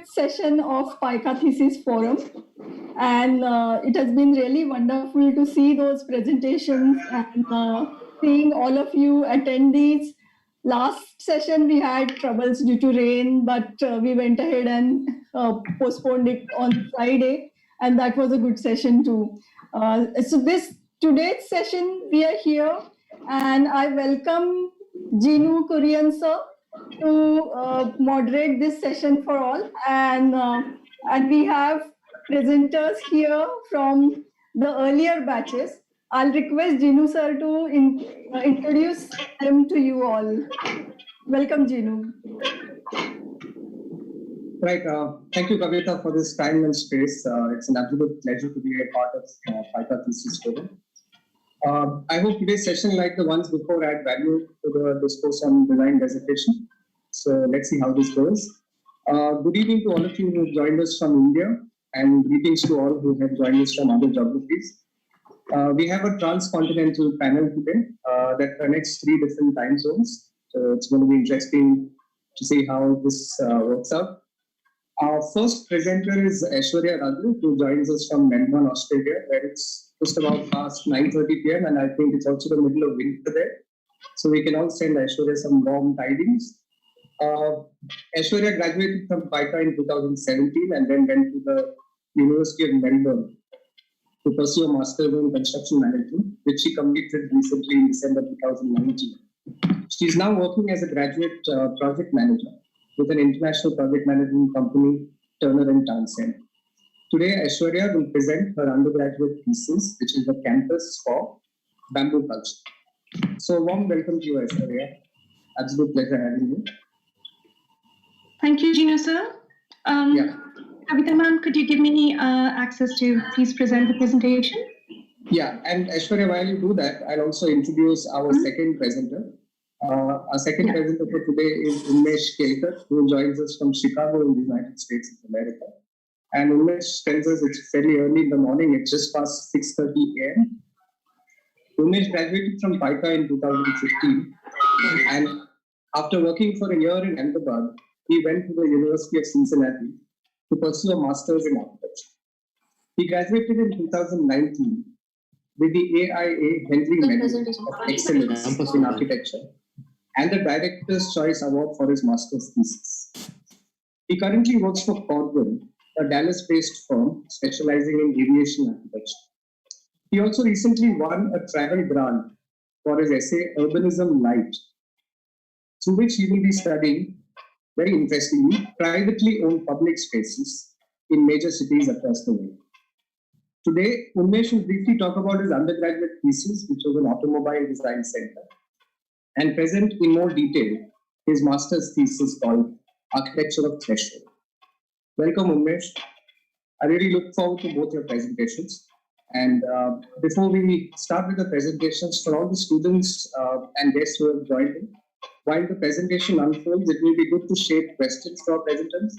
fifth session of PiCA Thesis Forum. And it has been really wonderful to see those presentations and seeing all of you attendees. Last session we had troubles due to rain, but we went ahead and postponed it on Friday, and that was a good session too. So today's session we are here, and I welcome Jinu Kurian sir to moderate this session for all, and we have presenters here from the earlier batches. I'll request Jinu sir to introduce them to you all. Welcome, Jinu. Right. Thank you, Kavita, for this time and space. It's an absolute pleasure to be a part of PiCA Thesis Forum. I hope today's session, like the ones before, add value to the discourse on design dissertation. So let's see how this goes. Good evening to all of you who joined us from India, and greetings to all who have joined us from other geographies. We have a transcontinental panel today that connects 3 different time zones. So it's going to be interesting to see how this works out. Our first presenter is Aishwarya Raju, who joins us from Melbourne, Australia, where it's just about past 9:30 p.m. and I think it's also the middle of winter there. So we can all send Aishwarya some warm tidings. Aishwarya graduated from PiCA in 2017 and then went to the University of Melbourne to pursue a Master's in Construction Management, which she completed recently in December 2019. She is now working as a graduate project manager with an international project management company, Turner & Townsend. Today, Aishwarya will present her undergraduate thesis, which is the campus for bamboo culture. So, warm welcome to you, Aishwarya. Absolute pleasure having you. Thank you, Gino sir. Kavita ma'am, could you give me access to please present the presentation? Yeah, and Aishwarya, while you do that, I'll also introduce our second presenter. Our second presenter for today is Unmesh Kelkar, who joins us from Chicago in the United States of America. And Unmesh tells us it's fairly early in the morning, it's just past 6:30 a.m. Unmesh graduated from PiCA in 2015, and after working for a year in Ahmedabad, he went to the University of Cincinnati to pursue a master's in architecture. He graduated in 2019 with the AIA Henry Medal of Excellence in Architecture and the Director's Choice Award for his master's thesis. He currently works for Corwin, a Dallas-based firm specializing in aviation architecture. He also recently won a travel grant for his essay Urbanism Light, through which he will be studying, very interestingly, privately owned public spaces in major cities across the world. Today, Unmesh will briefly talk about his undergraduate thesis, which was an automobile design center, and present in more detail his master's thesis called Architecture of Threshold. Welcome, Unmesh. I really look forward to both your presentations. And before we start with the presentations, for all the students and guests who have joined in, while the presentation unfolds, it will be good to shape questions for our presenters,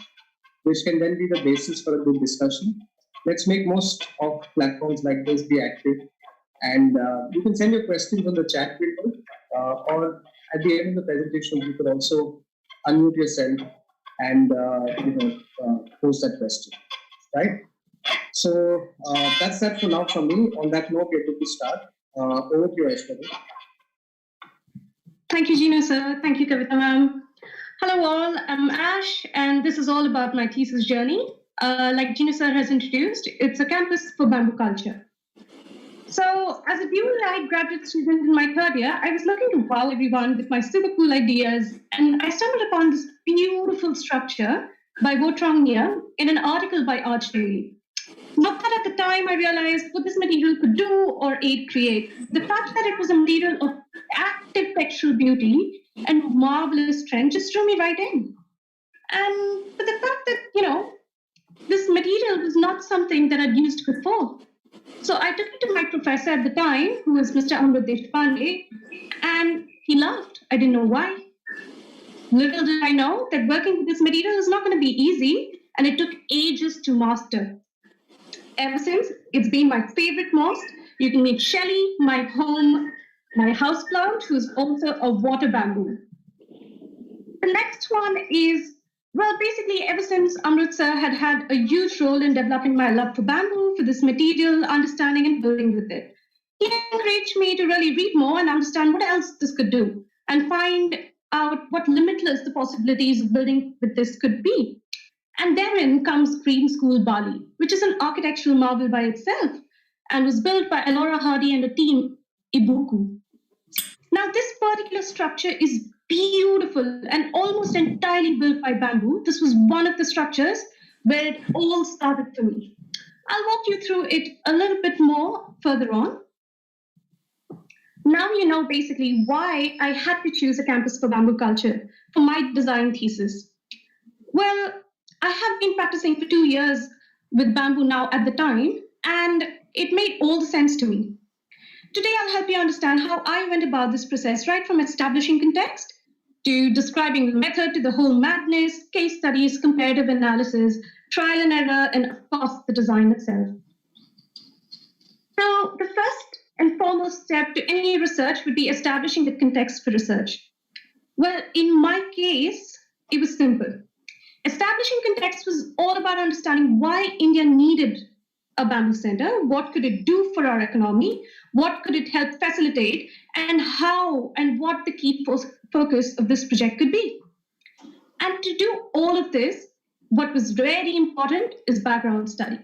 which can then be the basis for a good discussion. Let's make most of platforms like this be active. And you can send your questions on the chat window, or at the end of the presentation, you could also unmute yourself and post that question, right? So that's that for now from me. On that note, we're good to start. Over to you, Aishwarya. Thank you, Gino sir. Thank you, Kavita ma'am. Hello all, I'm Ash, and this is all about my thesis journey. Like Gino sir has introduced, it's a campus for bamboo culture. So as a dual-eyed graduate student in my third year, I was looking to wow everyone with my super cool ideas, and I stumbled upon this beautiful structure by Wotrong Nia in an article by Arch Daily. Not that at the time I realized what this material could do or aid create. The fact that it was a material of active textural beauty and marvelous strength just drew me right in. And but the fact that, this material was not something that I'd used before. So I took it to my professor at the time, who was Mr. Amrit Deshpande, and he laughed. I didn't know why. Little did I know that working with this material is not going to be easy, and it took ages to master. Ever since, it's been my favorite most. You can meet Shelly, my houseplant, who's also a water bamboo. The next one is Well, basically, ever since Amritsar had a huge role in developing my love for bamboo, for this material, understanding and building with it. He encouraged me to really read more and understand what else this could do and find out what limitless the possibilities of building with this could be. And therein comes Green School Bali, which is an architectural marvel by itself and was built by Elora Hardy and a team, Ibuku. Now, this particular structure is beautiful and almost entirely built by bamboo. This was one of the structures where it all started for me. I'll walk you through it a little bit more further on. Now you know basically why I had to choose a campus for bamboo culture for my design thesis. Well, I have been practicing for 2 years with bamboo now at the time, and it made all the sense to me. Today, I'll help you understand how I went about this process, right from establishing context to describing the method to the whole madness, case studies, comparative analysis, trial and error, and of course, the design itself. So the first and foremost step to any research would be establishing the context for research. Well, in my case, it was simple. Establishing context was all about understanding why India needed a bamboo center, what could it do for our economy, what could it help facilitate, and how and what the key focus of this project could be. And to do all of this, what was very important is background study.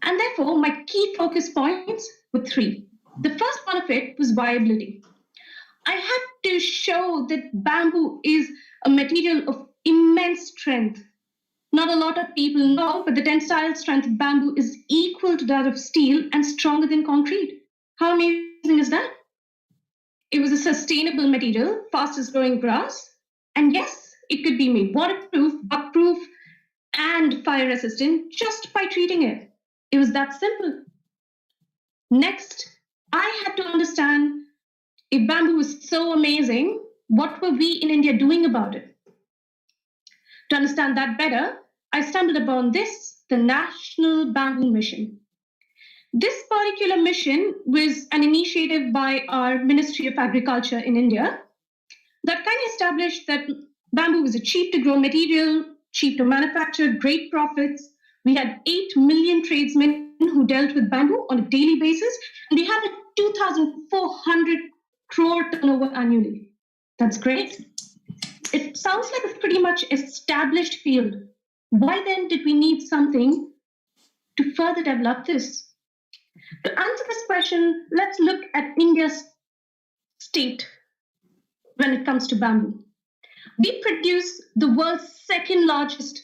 And therefore, my key focus points were 3. The first one of it was viability. I had to show that bamboo is a material of immense strength. Not a lot of people know, but the tensile strength of bamboo is equal to that of steel and stronger than concrete. How amazing is that? It was a sustainable material, fastest growing grass. And yes, it could be made waterproof, bug-proof, and fire resistant just by treating it. It was that simple. Next, I had to understand if bamboo was so amazing, what were we in India doing about it? To understand that better, I stumbled upon this, the National Bamboo Mission. This particular mission was an initiative by our Ministry of Agriculture in India that kind of established that bamboo was a cheap to grow material, cheap to manufacture, great profits. We had 8 million tradesmen who dealt with bamboo on a daily basis, and we had a 2,400 crore turnover annually. That's great. It sounds like a pretty much established field. Why then did we need something to further develop this? To answer this question, let's look at India's state when it comes to bamboo. We produce the world's second largest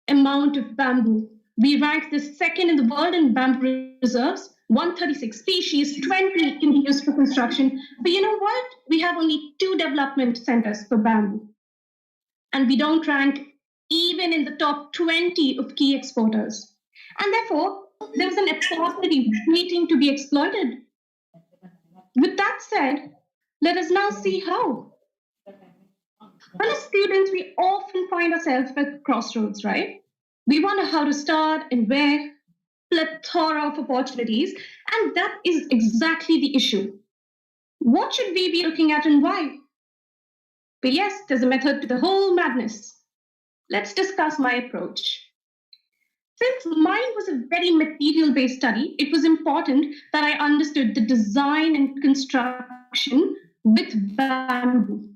amount of bamboo. We rank the second in the world in bamboo reserves, 136 species, 20 can be used for construction. But you know what? We have only 2 development centers for bamboo. And we don't rank even in the top 20 of key exporters. And therefore, there's an opportunity waiting to be exploited. With that said, let us now see how. Well, as students, we often find ourselves at crossroads, right? We wonder how to start and where, plethora of opportunities, and that is exactly the issue. What should we be looking at and why? But yes, there's a method to the whole madness. Let's discuss my approach. Since mine was a very material-based study, it was important that I understood the design and construction with bamboo.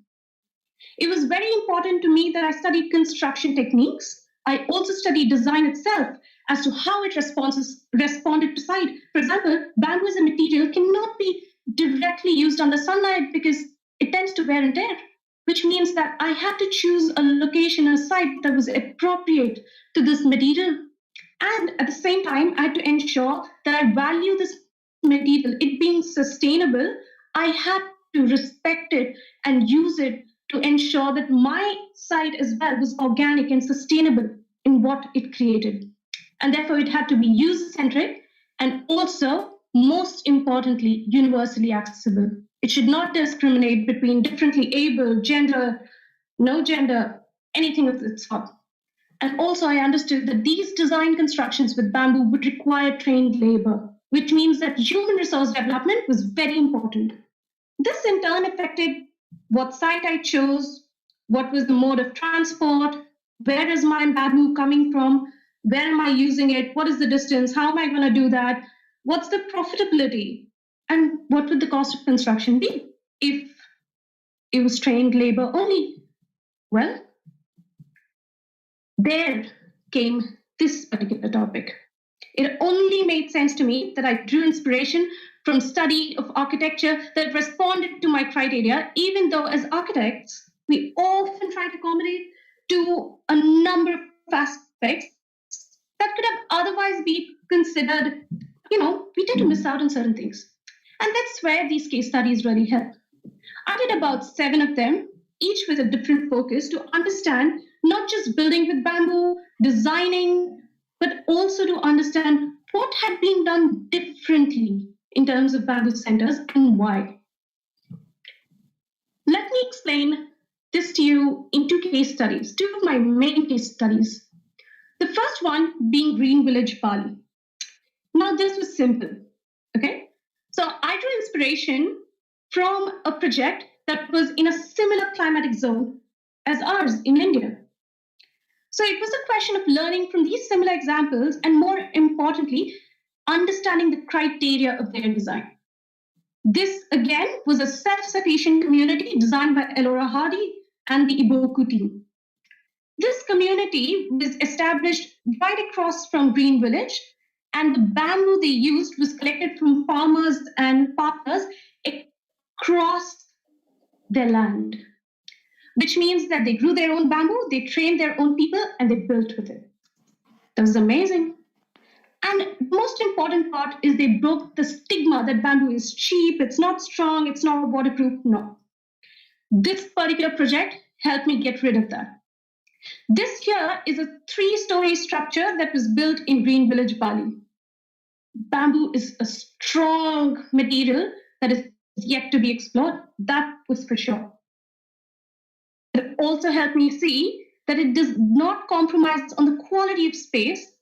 It was very important to me that I studied construction techniques. I also studied design itself as to how it responded to site. For example, bamboo as a material cannot be directly used under sunlight because it tends to wear and tear, which means that I had to choose a location, a site that was appropriate to this material. And at the same time, I had to ensure that I value this material. It being sustainable, I had to respect it and use it to ensure that my site as well was organic and sustainable in what it created. And therefore, it had to be user-centric and also, most importantly, universally accessible. It should not discriminate between differently able, gender, no gender, anything of that sort. And also, I understood that these design constructions with bamboo would require trained labor, which means that human resource development was very important. This in turn affected what site I chose, what was the mode of transport, Where is my bamboo coming from? Where am I using it? What is the distance? How am I going to do that? What's the profitability? And what would the cost of construction be if it was trained labor only? Well, there came this particular topic. It only made sense to me that I drew inspiration from study of architecture that responded to my criteria, even though as architects, we often try to accommodate to a number of aspects that could have otherwise be considered, we tend to miss out on certain things. And that's where these case studies really help. I did about 7 of them, each with a different focus to understand not just building with bamboo, designing, but also to understand what had been done differently in terms of bamboo centers and why. Let me explain this to you in 2 case studies, 2 of my main case studies. The first one being Green Village, Bali. Now this was simple, okay? So I drew inspiration from a project that was in a similar climatic zone as ours in India. So it was a question of learning from these similar examples and, more importantly, understanding the criteria of their design. This, again, was a self-sufficient community designed by Elora Hardy and the Iboku team. This community was established right across from Green Village, and the bamboo they used was collected from farmers and partners across their land, which means that they grew their own bamboo, they trained their own people, and they built with it. That was amazing. And the most important part is they broke the stigma that bamboo is cheap, it's not strong, it's not waterproof. No. This particular project helped me get rid of that. This here is a 3-story structure that was built in Green Village, Bali. Bamboo is a strong material that is yet to be explored. That was for sure. It also helped me see that it does not compromise on the quality of space.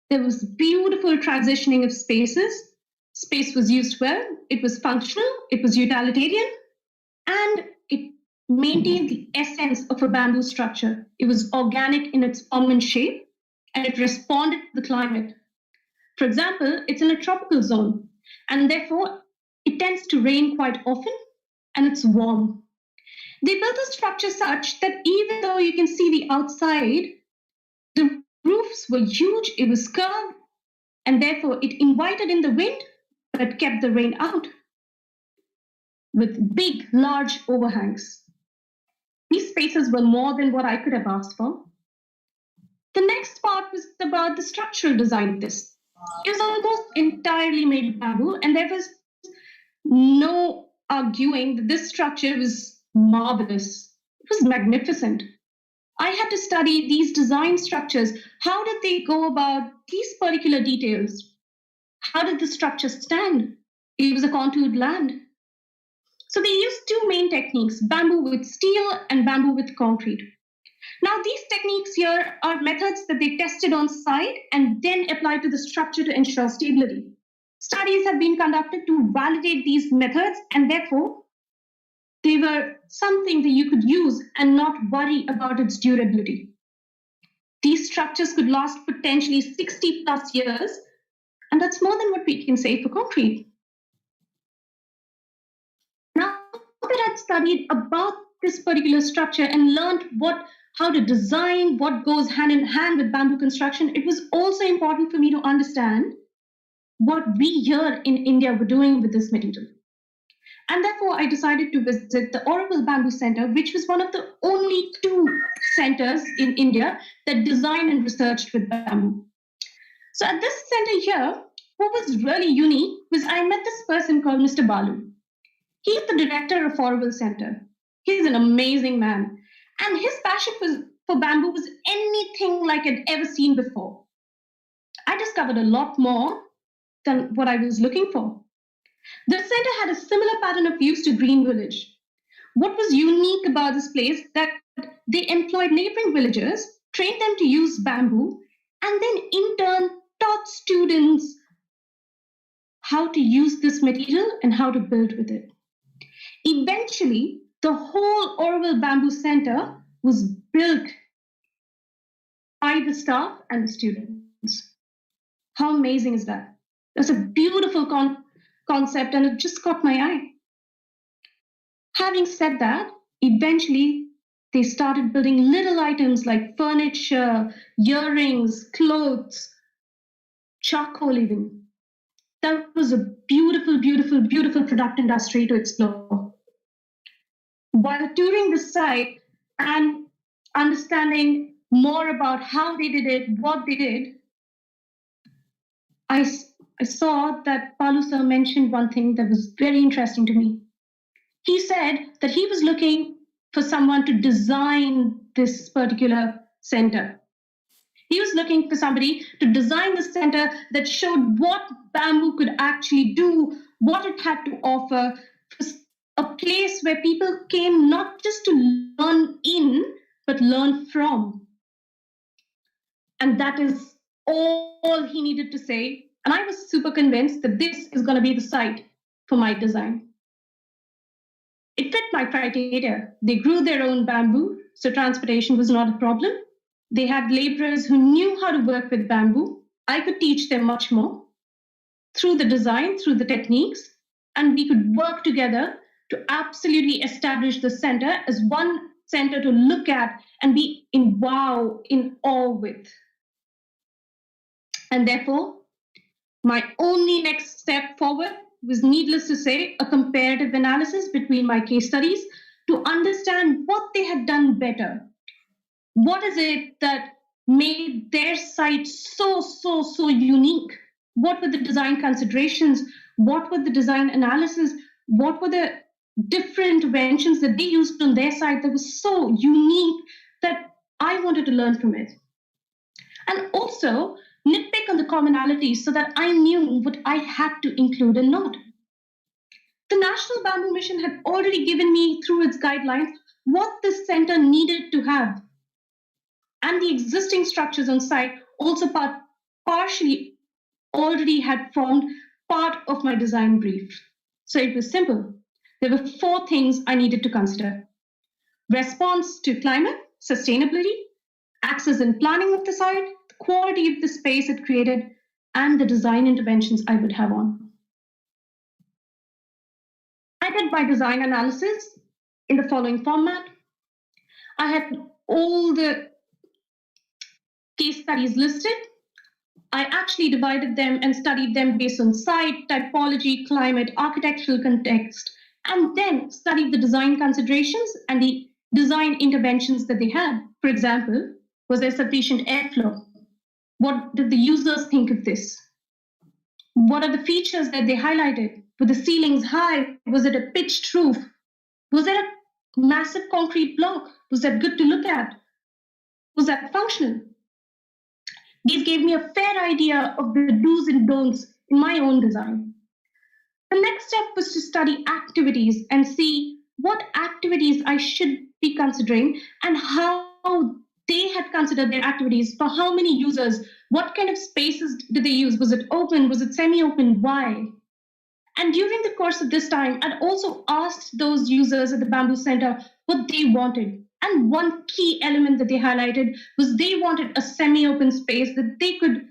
There was beautiful transitioning of spaces. Space was used well, it was functional, it was utilitarian, and it maintained the essence of a bamboo structure. It was organic in its form and shape, and it responded to the climate. For example, it's in a tropical zone, and therefore it tends to rain quite often, and it's warm. They built the structure such that even though you can see the outside, the roofs were huge, it was curved, and therefore it invited in the wind, but kept the rain out with big, large overhangs. These spaces were more than what I could have asked for. The next part was about the structural design of this. It was almost entirely made of bamboo, and there was no arguing that this structure was marvelous. It was magnificent. I had to study these design structures. How did they go about these particular details? How did the structure stand? It was a contoured land. So they used 2 main techniques, bamboo with steel and bamboo with concrete. Now these techniques here are methods that they tested on site and then applied to the structure to ensure stability. Studies have been conducted to validate these methods, and therefore they were something that you could use and not worry about its durability. These structures could last potentially 60 plus years, and that's more than what we can say for concrete. Now that I've studied about this particular structure and learned how to design what goes hand in hand with bamboo construction, it was also important for me to understand what we here in India were doing with this material. And therefore, I decided to visit the Oroville Bamboo Center, which was one of the only 2 centers in India that designed and researched with bamboo. So at this center here, what was really unique was I met this person called Mr. Balu. He's the director of Oroville Center. He's an amazing man. And his passion for bamboo was anything like I'd ever seen before. I discovered a lot more than what I was looking for. The center had a similar pattern of use to Green Village. What was unique about this place that they employed neighboring villagers, trained them to use bamboo, and then in turn taught students how to use this material and how to build with it. Eventually, the whole Oroville Bamboo Center was built by the staff and the students. How amazing is that? That's a beautiful concept, and it just caught my eye. Having said that, eventually they started building little items like furniture, earrings, clothes, charcoal even. That was a beautiful, beautiful, beautiful product industry to explore. While touring the site and understanding more about how they did it, what they did, I saw that Palu sir mentioned one thing that was very interesting to me. He said that he was looking for someone to design this particular center. He was looking for somebody to design the center that showed what bamboo could actually do, what it had to offer, a place where people came not just to learn in, but learn from. And that is all he needed to say. And I was super convinced that this is going to be the site for my design. It fit my criteria. They grew their own bamboo, so transportation was not a problem. They had laborers who knew how to work with bamboo. I could teach them much more through the design, through the techniques, and we could work together to absolutely establish the center as one center to look at and be in awe with. And therefore, my only next step forward was, needless to say, a comparative analysis between my case studies to understand what they had done better. What is it that made their site so unique? What were the design considerations? What were the design analysis? What were the different interventions that they used on their site that was so unique that I wanted to learn from it? And also nitpick on the commonalities so that I knew what I had to include and not. The National Bamboo Mission had already given me, through its guidelines, what this center needed to have. And the existing structures on site also partially already had formed part of my design brief. So it was simple. There were 4 things I needed to consider: response to climate, sustainability, access and planning of the site, the quality of the space it created, and the design interventions I would have on. I did my design analysis in the following format. I had all the case studies listed. I actually divided them and studied them based on site, typology, climate, architectural context, and then studied the design considerations and the design interventions that they had. For example, was there sufficient airflow? What did the users think of this? What are the features that they highlighted? Were the ceilings high? Was it a pitched roof? Was there a massive concrete block? Was that good to look at? Was that functional? These gave me a fair idea of the do's and don'ts in my own design. The next step was to study activities and see what activities I should be considering and how they had considered their activities, for how many users, what kind of spaces did they use? Was it open? Was it semi-open? Why? And during the course of this time, I'd also asked those users at the Bamboo Center what they wanted. And one key element that they highlighted was they wanted a semi-open space that they could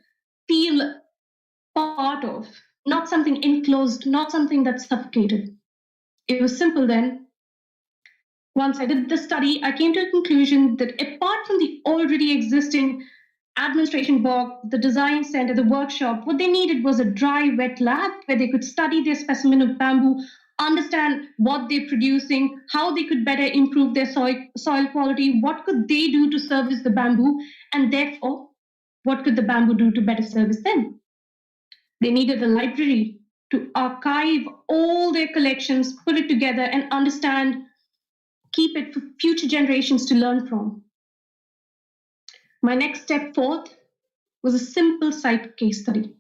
feel part of, not something enclosed, not something that suffocated. It was simple then. Once I did the study, I came to a conclusion that apart from the already existing administration block, the design center, the workshop, what they needed was a dry, wet lab where they could study their specimen of bamboo, understand what they're producing, how they could better improve their soil quality, what could they do to service the bamboo, and therefore, what could the bamboo do to better service them? They needed a library to archive all their collections, put it together, and understand, keep it for future generations to learn from. My next step forth was a simple site case study.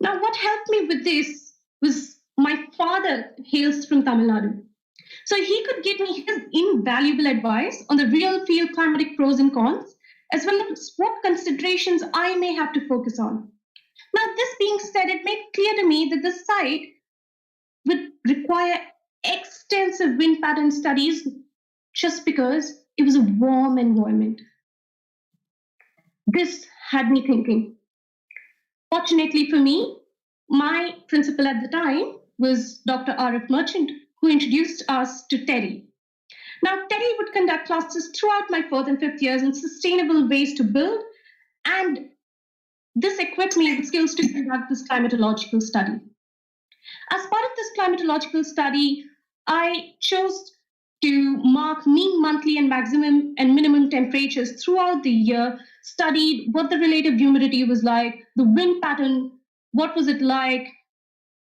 Now, what helped me with this was my father hails from Tamil Nadu. So he could give me his invaluable advice on the real field climatic pros and cons, as well as what considerations I may have to focus on. Now, this being said, it made clear to me that the site would require extensive wind pattern studies just because it was a warm environment. This had me thinking. Fortunately for me, my principal at the time was Dr. R.F. Merchant, who introduced us to Terry. Now, Terry would conduct classes throughout my 4th and 5th years on sustainable ways to build, and this equipped me with skills to conduct this climatological study. As part of this climatological study, I chose to mark mean monthly and maximum and minimum temperatures throughout the year, studied what the relative humidity was like, the wind pattern, what was it like,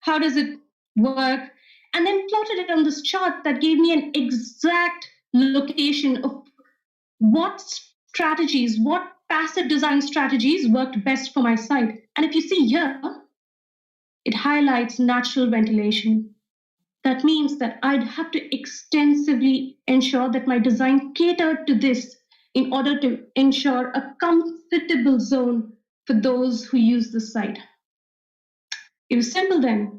how does it work, and then plotted it on this chart that gave me an exact location of what strategies, what passive design strategies worked best for my site. And if you see here, it highlights natural ventilation. That means that I'd have to extensively ensure that my design catered to this in order to ensure a comfortable zone for those who use the site. It was simple then.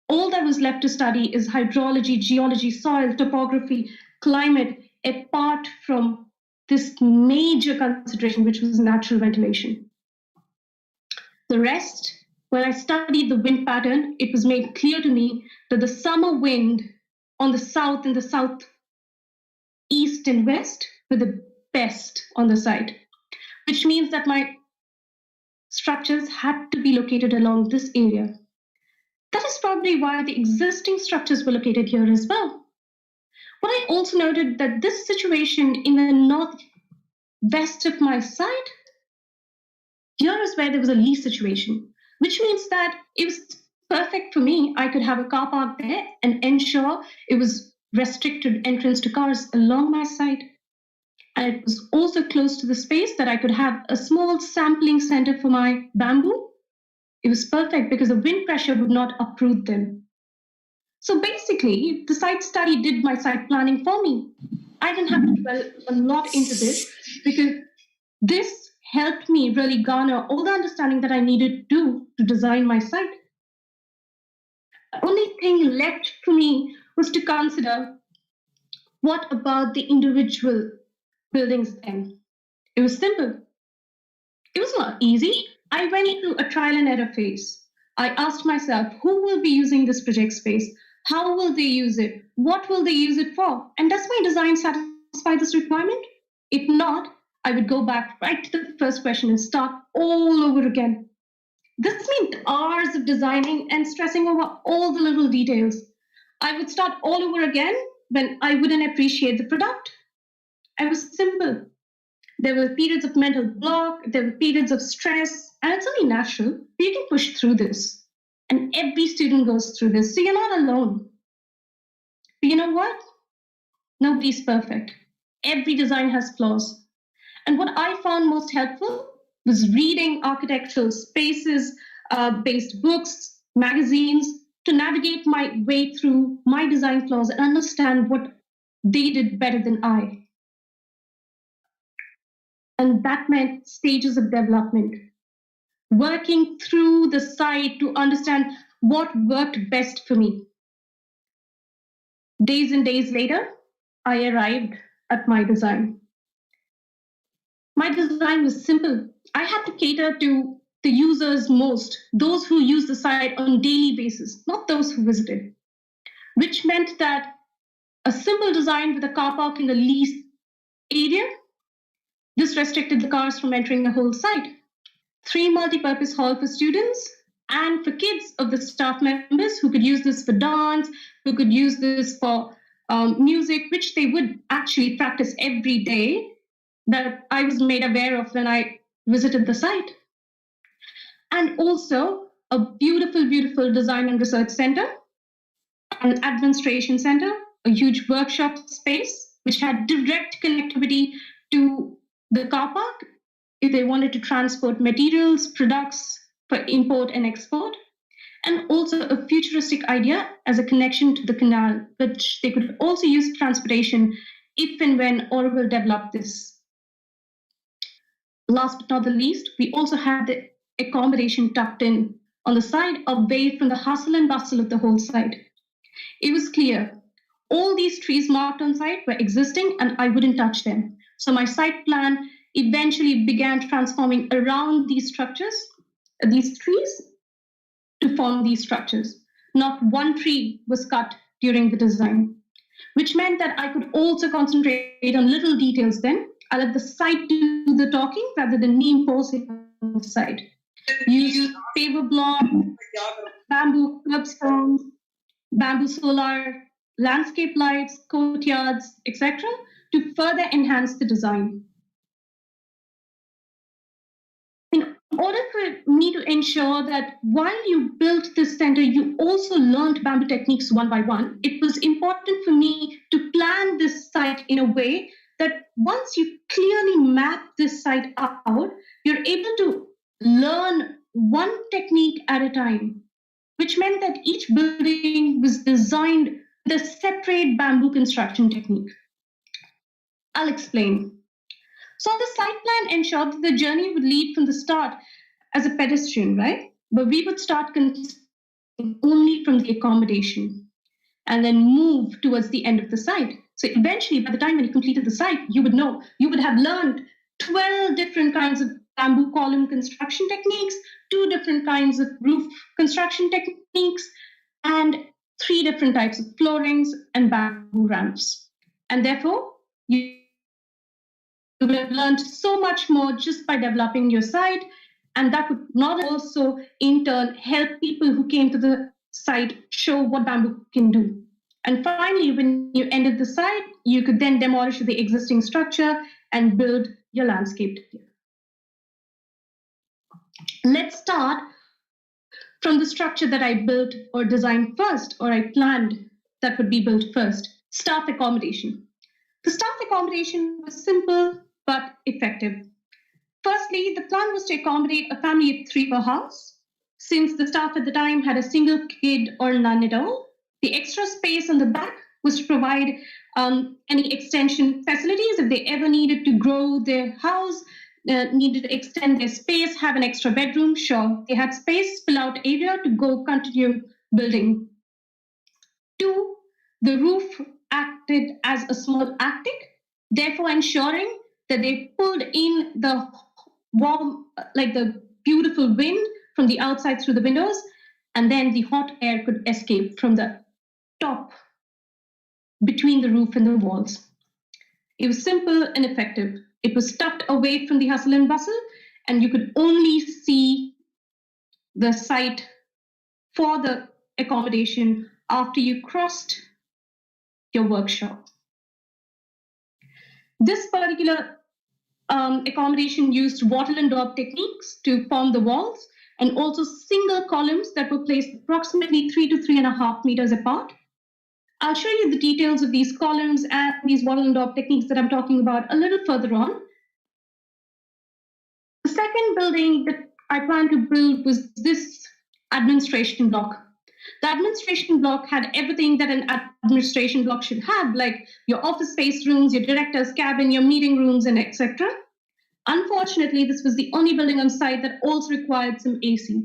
All that was left to study is hydrology, geology, soil, topography, climate, apart from this major consideration, which was natural ventilation. The rest, when I studied the wind pattern, it was made clear to me that the summer wind on the south and the south, east and west were the best on the site, which means that my structures had to be located along this area. That is probably why the existing structures were located here as well. But I also noted that this situation in the northwest of my site, here is where there was a lease situation, which means that it was perfect for me. I could have a car park there and ensure it was restricted entrance to cars along my site. And it was also close to the space that I could have a small sampling center for my bamboo. It was perfect because the wind pressure would not uproot them. So basically, the site study did my site planning for me. I didn't have to dwell a lot into this because this helped me really garner all the understanding that I needed to design my site. The only thing left for me was to consider what about the individual buildings then. It was simple. It was not easy. I went into a trial and error phase. I asked myself, who will be using this project space? How will they use it? What will they use it for? And does my design satisfy this requirement? If not, I would go back right to the first question and start all over again. This meant hours of designing and stressing over all the little details. I would start all over again when I wouldn't appreciate the product. I was simple. There were periods of mental block, there were periods of stress, and it's only natural. You can push through this. And every student goes through this, so you're not alone. But you know what? Nobody's perfect. Every design has flaws. And what I found most helpful was reading architectural spaces-based books, magazines, to navigate my way through my design flaws and understand what they did better than I. And that meant stages of development, working through the site to understand what worked best for me. Days and days later, I arrived at my design. My design was simple. I had to cater to the users most, those who use the site on a daily basis, not those who visited, which meant that a simple design with a car park in the leased area, this restricted the cars from entering the whole site. 3 multi-purpose halls for students and for kids of the staff members who could use this for dance, who could use this for music, which they would actually practice every day, that I was made aware of when I visited the site. And also a beautiful, beautiful design and research center, an administration center, a huge workshop space, which had direct connectivity to the car park if they wanted to transport materials, products for import and export, and also a futuristic idea as a connection to the canal, which they could also use transportation if and when Orwell developed this. Last but not the least, we also had the accommodation tucked in on the side away from the hustle and bustle of the whole site. It was clear all these trees marked on site were existing and I wouldn't touch them. So my site plan eventually began transforming around these structures, these trees, to form these structures. Not one tree was cut during the design, which meant that I could also concentrate on little details then. I let the site do the talking rather than me imposing on the site. Use paver block, bamboo curbstones, bamboo solar, landscape lights, courtyards, etc., to further enhance the design. In order for me to ensure that while you built this center, you also learned bamboo techniques one by one, it was important for me to plan this site in a way that once you clearly map this site out, you're able to learn one technique at a time, which meant that each building was designed with a separate bamboo construction technique. I'll explain. So the site plan ensured that the journey would lead from the start as a pedestrian, right? But we would start only from the accommodation and then move towards the end of the site. So eventually, by the time when you completed the site, you would know, you would have learned 12 different kinds of bamboo column construction techniques, 2 different kinds of roof construction techniques, and 3 different types of floorings and bamboo ramps. And therefore, you would have learned so much more just by developing your site, and that would not also in turn help people who came to the site show what bamboo can do. And finally, when you ended the site, you could then demolish the existing structure and build your landscape. Let's start from the structure that I built or designed first, or I planned that would be built first, staff accommodation. The staff accommodation was simple but effective. Firstly, the plan was to accommodate a family of 3 per house. Since the staff at the time had a single kid or none at all, the extra space on the back was to provide any extension facilities if they ever needed to grow their house, needed to extend their space, have an extra bedroom. Sure, they had space, fill out area to go continue building. 2, the roof acted as a small attic, therefore ensuring that they pulled in the warm, like the beautiful wind from the outside through the windows, and then the hot air could escape from the top between the roof and the walls. It was simple and effective. It was tucked away from the hustle and bustle, and you could only see the site for the accommodation after you crossed your workshop. This particular accommodation used wattle and daub techniques to form the walls, and also single columns that were placed approximately 3 to 3.5 meters apart. I'll show you the details of these columns and these wattle and daub techniques that I'm talking about a little further on. The second building that I planned to build was this administration block. The administration block had everything that an administration block should have, like your office space rooms, your director's cabin, your meeting rooms, and etc. Unfortunately, this was the only building on site that also required some AC.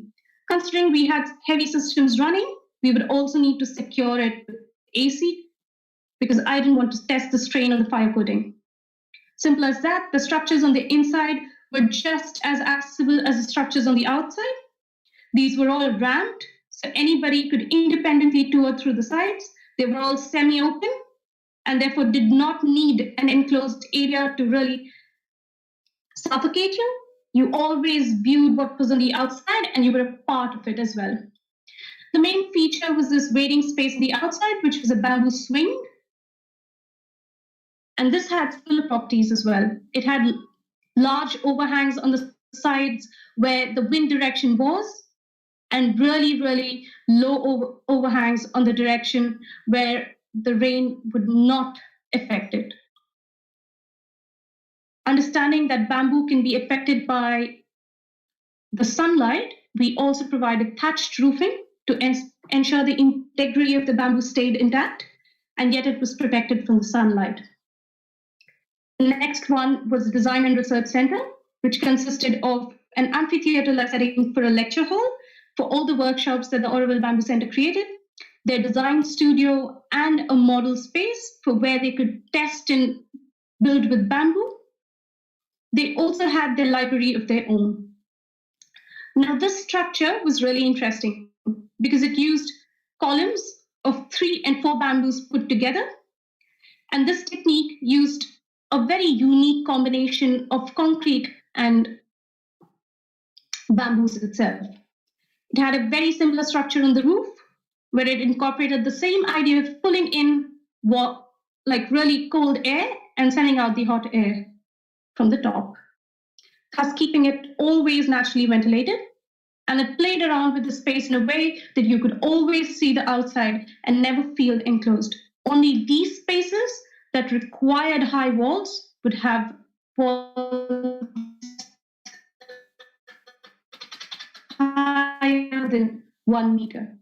Considering we had heavy systems running, we would also need to secure it with AC because I didn't want to test the strain on the fire coating. Simple as that. The structures on the inside were just as accessible as the structures on the outside. These were all ramped, so anybody could independently tour through the sites. They were all semi-open and therefore did not need an enclosed area to really suffocate you. You always viewed what was on the outside and you were a part of it as well. The main feature was this waiting space on the outside, which was a bamboo swing. And this had similar properties as well. It had large overhangs on the sides where the wind direction was, and really, really low overhangs on the direction where the rain would not affect it. Understanding that bamboo can be affected by the sunlight, we also provided thatched roofing to ensure the integrity of the bamboo stayed intact, and yet it was protected from the sunlight. The next one was the Design and Research Center, which consisted of an amphitheater-like setting for a lecture hall for all the workshops that the Oroville Bamboo Center created, their design studio, and a model space for where they could test and build with bamboo. they also had their library of their own. Now, this structure was really interesting because it used columns of 3 and 4 bamboos put together. And this technique used a very unique combination of concrete and bamboos itself. It had a very similar structure on the roof, where it incorporated the same idea of pulling in like really cold air and sending out the hot air from the top, thus keeping it always naturally ventilated. And it played around with the space in a way that you could always see the outside and never feel enclosed. Only these spaces that required high walls would have walls higher than 1 meter.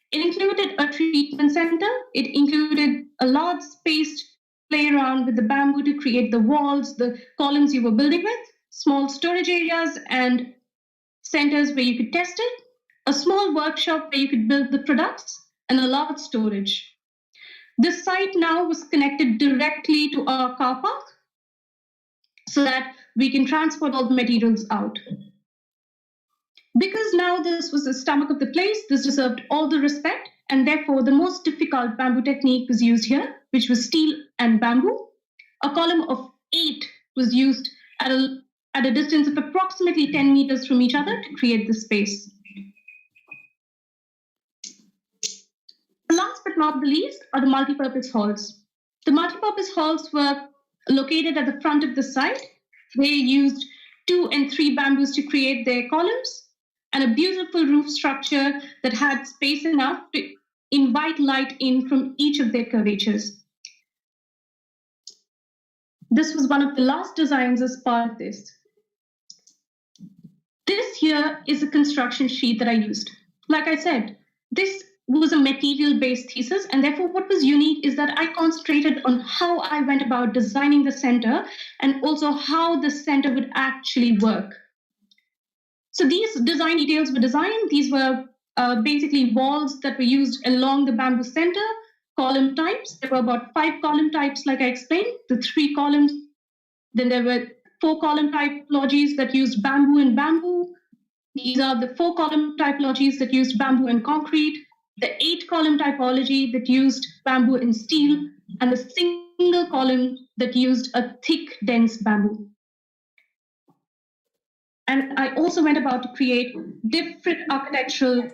It included a treatment center. It included a large space to play around with the bamboo to create the walls, the columns you were building with, small storage areas and centers where you could test it, a small workshop where you could build the products, and a large storage. This site now was connected directly to our car park so that we can transport all the materials out. Because now this was the stomach of the place, this deserved all the respect, and therefore the most difficult bamboo technique was used here, which was steel and bamboo. A column of 8 was used at a distance of approximately 10 meters from each other to create this space. Last but not the least are the multipurpose halls. The multipurpose halls were located at the front of the site. They used 2 and 3 bamboos to create their columns, and a beautiful roof structure that had space enough to invite light in from each of their curvatures. This was one of the last designs as part of this. This here is a construction sheet that I used. Like I said, this was a material-based thesis, and therefore what was unique is that I concentrated on how I went about designing the center and also how the center would actually work. So these design details were designed. These were basically walls that were used along the bamboo center, column types. There were about 5 column types, like I explained, the 3 columns. Then there were 4 column typologies that used bamboo and bamboo. These are the 4 column typologies that used bamboo and concrete, the 8 column typology that used bamboo and steel, and the single column that used a thick, dense bamboo. And I also went about to create different architectural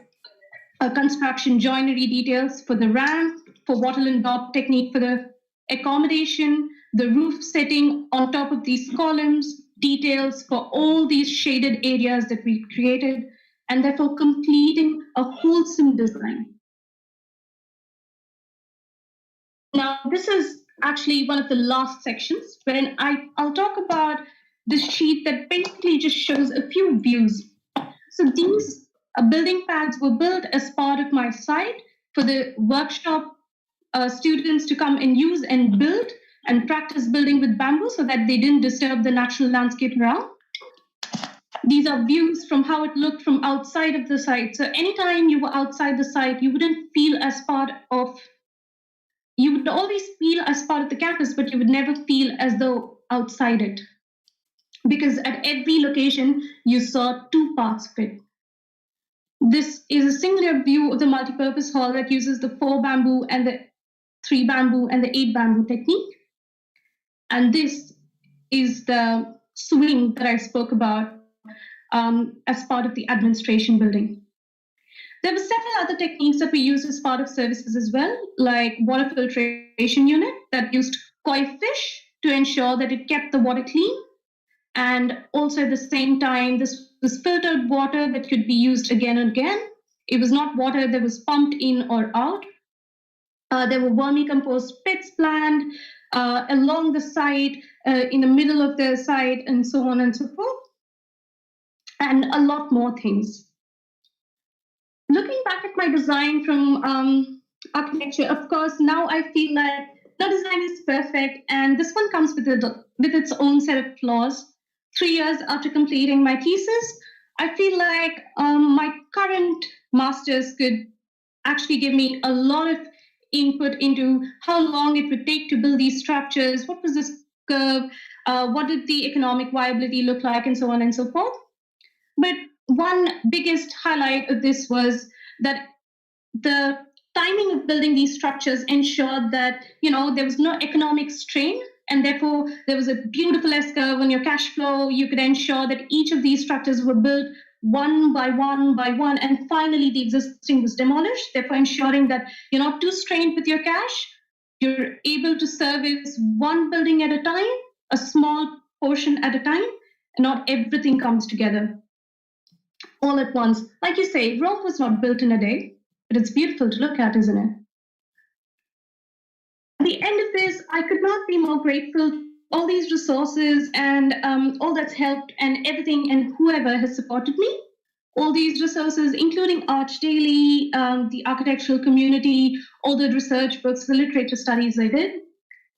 construction joinery details for the ramp, for wattle and daub technique for the accommodation, the roof setting on top of these columns, details for all these shaded areas that we created, and therefore completing a wholesome design. Now, this is actually one of the last sections wherein I'll talk about this sheet that basically just shows a few views. So these building pads were built as part of my site for the workshop students to come and use and build and practice building with bamboo so that they didn't disturb the natural landscape around. These are views from how it looked from outside of the site. So anytime you were outside the site, you wouldn't feel as part of, you would always feel as part of the campus, but you would never feel as though outside it. Because at every location, you saw 2 parts of it. This is a singular view of the multipurpose hall that uses the 4 bamboo and the 3 bamboo and the 8 bamboo technique. And this is the swing that I spoke about as part of the administration building. There were several other techniques that we used as part of services as well, like water filtration unit that used koi fish to ensure that it kept the water clean. And also at the same time, this was filtered water that could be used again and again. It was not water that was pumped in or out. There were vermicompost pits planned along the site, in the middle of the site, and so on and so forth. And a lot more things. Looking back at my design from architecture, of course, now I feel like no design is perfect, and this one comes with its own set of flaws. 3 years after completing my thesis, I feel like my current masters could actually give me a lot of input into how long it would take to build these structures, what was this curve, what did the economic viability look like, and so on and so forth. But one biggest highlight of this was that the timing of building these structures ensured that there was no economic strain, and therefore there was a beautiful S-curve on your cash flow. You could ensure that each of these structures were built one by one by one, and finally the existing was demolished, therefore ensuring that you're not too strained with your cash. You're able to service one building at a time, a small portion at a time, and not everything comes together all at once. Like you say, Rome was not built in a day, but it's beautiful to look at, isn't it? At the end of this, I could not be more grateful. All these resources and all that's helped and everything and whoever has supported me. All these resources, including Arch Daily, the architectural community, all the research books, the literature studies I did.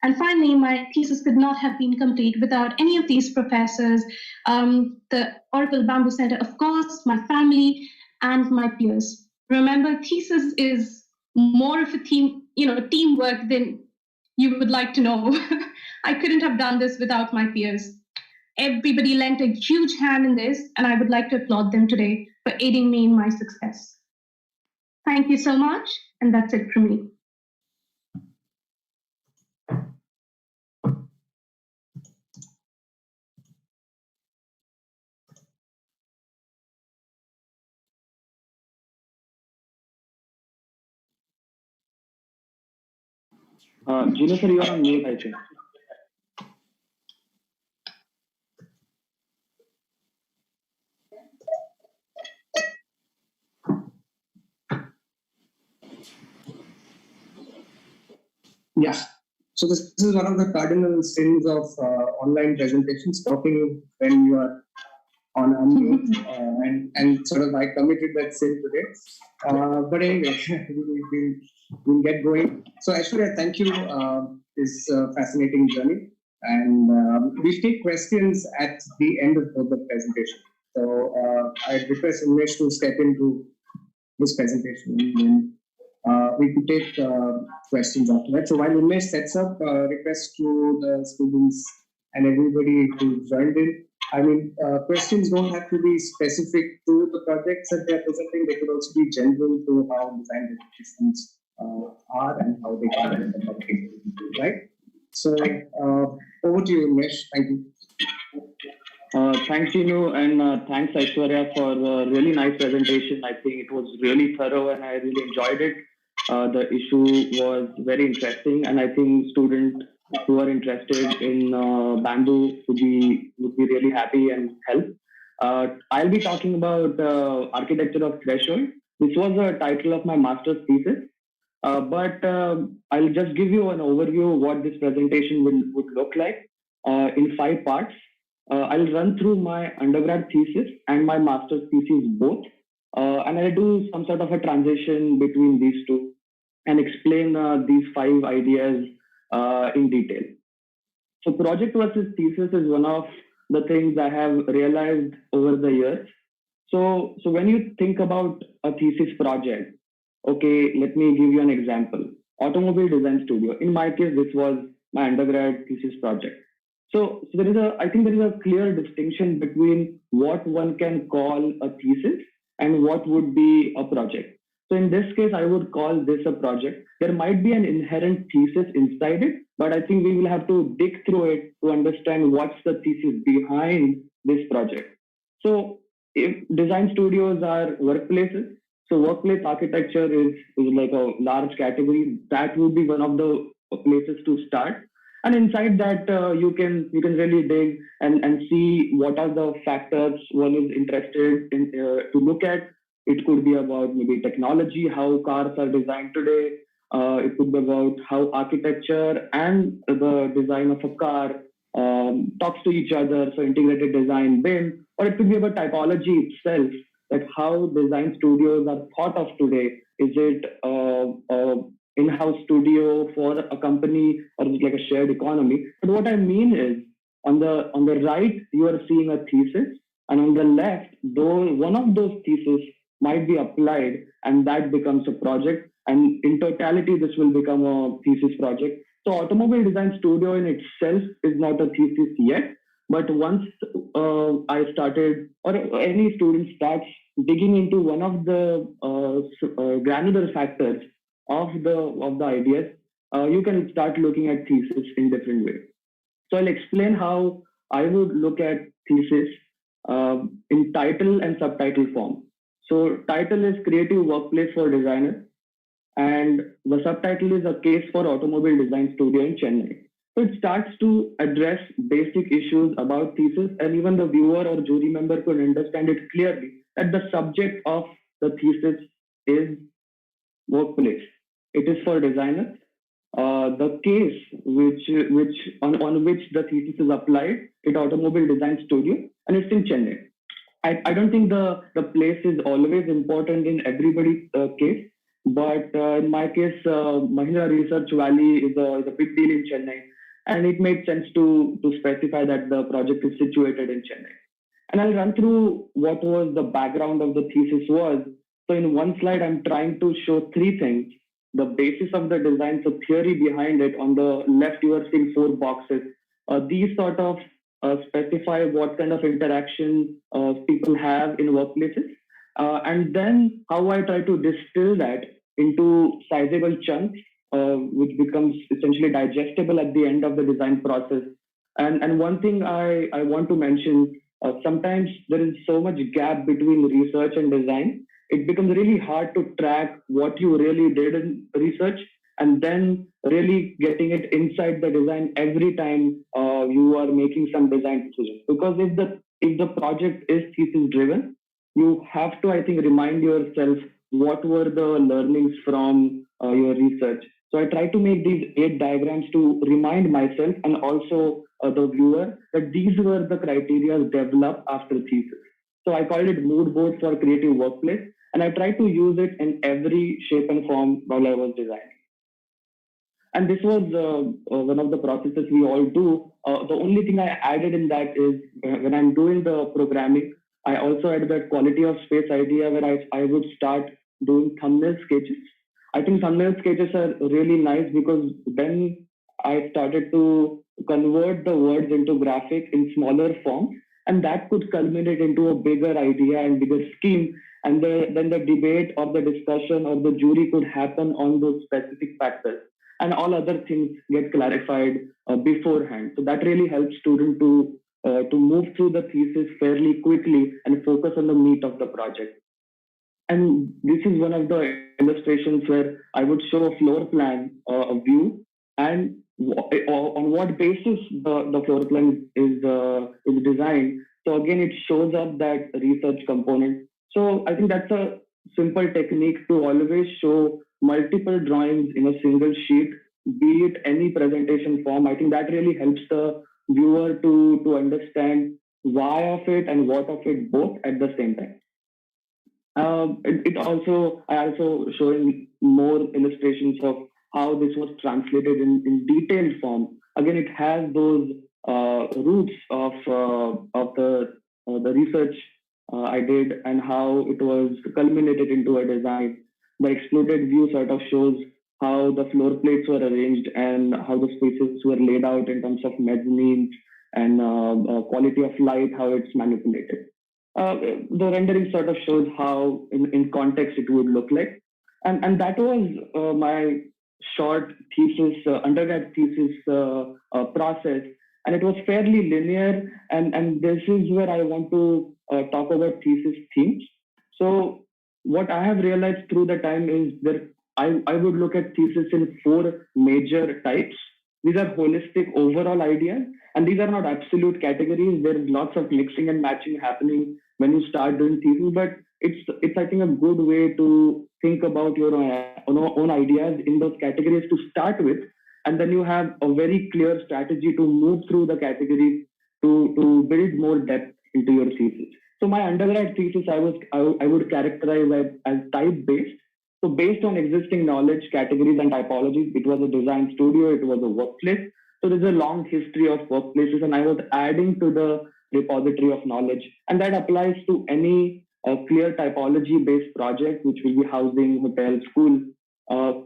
And finally, my thesis could not have been complete without any of these professors, the Oracle Bamboo Center, of course, my family, and my peers. Remember, thesis is more of a teamwork than you would like to know. I couldn't have done this without my peers. Everybody lent a huge hand in this, and I would like to applaud them today for aiding me in my success. Thank you so much, and that's it from me. Gino, sir, you are on mute, I think. Yeah. So this is one of the cardinal sins of online presentations, talking when you are on unmute, and sort of I committed that sin today. But anyway, we'll get going. So Aishwarya, thank you. This fascinating journey, and we'll take questions at the end of the presentation. So I request Unmesh to step into this presentation, and then we could take questions after that. So while Unmesh sets up, request to the students and everybody who joined in. I mean, questions don't have to be specific to the projects that they're presenting. They could also be general to how design dissertations are and how they can be adopted, right? So over to you, Unmesh. Thank you. Thanks, Gino, and thanks, Aishwarya, for a really nice presentation. I think it was really thorough and I really enjoyed it. The issue was very interesting, and I think students who are interested in bamboo would be really happy and help. I'll be talking about architecture of threshold. This was the title of my master's thesis, but I'll just give you an overview of what this presentation would look like in 5 parts. I'll run through my undergrad thesis and my master's thesis both, and I'll do some sort of a transition between these two and explain these 5 ideas in detail. So project versus thesis is one of the things I have realized over the years. So when you think about a thesis project, okay, let me give you an example. Automobile design studio. In my case, this was my undergrad thesis project. So I think there is a clear distinction between what one can call a thesis and what would be a project. So in this case, I would call this a project. There might be an inherent thesis inside it, but I think we will have to dig through it to understand what's the thesis behind this project. So if design studios are workplaces, so workplace architecture is like a large category. That would be one of the places to start. And inside that, you can really dig and see what are the factors one is interested in to look at. It could be about maybe technology, how cars are designed today. It could be about how architecture and the design of a car talks to each other, so integrated design, BIM. Or it could be about typology itself, like how design studios are thought of today. Is it in-house studio for a company, or is it like a shared economy? But what I mean is, on the right, you are seeing a thesis, and on the left, though one of those theses might be applied, and that becomes a project. And in totality, this will become a thesis project. So automobile design studio in itself is not a thesis yet, but once I started, or any student starts digging into one of the granular factors of the ideas, you can start looking at thesis in different ways. So I'll explain how I would look at thesis in title and subtitle form. So title is Creative Workplace for Designers, and the subtitle is A Case for Automobile Design Studio in Chennai. So it starts to address basic issues about thesis, and even the viewer or jury member could understand it clearly that the subject of the thesis is workplace. It is for designers. The case which on which the thesis is applied, it automobile design studio, and it's in Chennai. I don't think the place is always important in everybody's case, but in my case, Mahindra Research Valley is a big deal in Chennai, and it made sense to specify that the project is situated in Chennai. And I'll run through what was the background of the thesis was. So in one slide, I'm trying to show three things: the basis of the design, so theory behind it. On the left, you are seeing 4 boxes. These sort of specify what kind of interaction people have in workplaces. And then how I try to distill that into sizable chunks, which becomes essentially digestible at the end of the design process. And one thing I want to mention, sometimes there is so much gap between research and design. It becomes really hard to track what you really did in research and then really getting it inside the design every time you are making some design decisions. Because if the project is thesis driven, you have to, I think, remind yourself what were the learnings from your research. So I try to make these 8 diagrams to remind myself and also the viewer that these were the criteria developed after thesis. So I called it mood board for creative workplace, and I tried to use it in every shape and form while I was designing. And this was one of the processes we all do. The only thing I added in that is when I'm doing the programming, I also added that quality of space idea where I would start doing thumbnail sketches. I think thumbnail sketches are really nice because then I started to convert the words into graphic in smaller forms, and that could culminate into a bigger idea and bigger scheme. And then the debate or the discussion or the jury could happen on those specific factors, and all other things get clarified beforehand. So that really helps students to move through the thesis fairly quickly and focus on the meat of the project. And this is one of the illustrations where I would show a floor plan, a view, and on what basis the floor plan is designed. So again, it shows up that research component. So I think that's a simple technique to always show multiple drawings in a single sheet, be it any presentation form. I think that really helps the viewer to understand why of it and what of it both at the same time. I also showing more illustrations of how this was translated in detailed form. Again, it has those roots of the research I did and how it was culminated into a design. The exploded view sort of shows how the floor plates were arranged and how the spaces were laid out in terms of mezzanines and quality of light, how it's manipulated. The rendering sort of shows how in context it would look like. And that was my short thesis, undergrad thesis process. And it was fairly linear. And this is where I want to talk about thesis themes. So what I have realized through the time is that I would look at thesis in 4 major types. These are holistic overall ideas, and these are not absolute categories. There is lots of mixing and matching happening when you start doing thesis, but it's I think a good way to think about your own ideas in those categories to start with, and then you have a very clear strategy to move through the categories to build more depth into your thesis. So my undergrad thesis I would characterize as type based. So based on existing knowledge, categories and typologies, it was a design studio, it was a workplace. So there's a long history of workplaces, and I was adding to the repository of knowledge. And that applies to any clear typology-based project, which will be housing, hotel, school.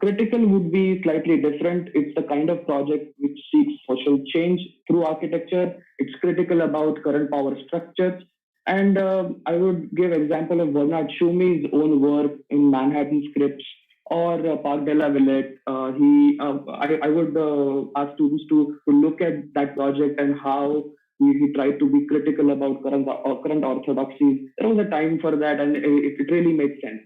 Critical would be slightly different. It's the kind of project which seeks social change through architecture. It's critical about current power structures. And I would give example of Bernard Shumi's own work in Manhattan Scripts or Parc de la Villette. I would ask students to look at that project and how he tried to be critical about current orthodoxies. There was a time for that, and it really made sense.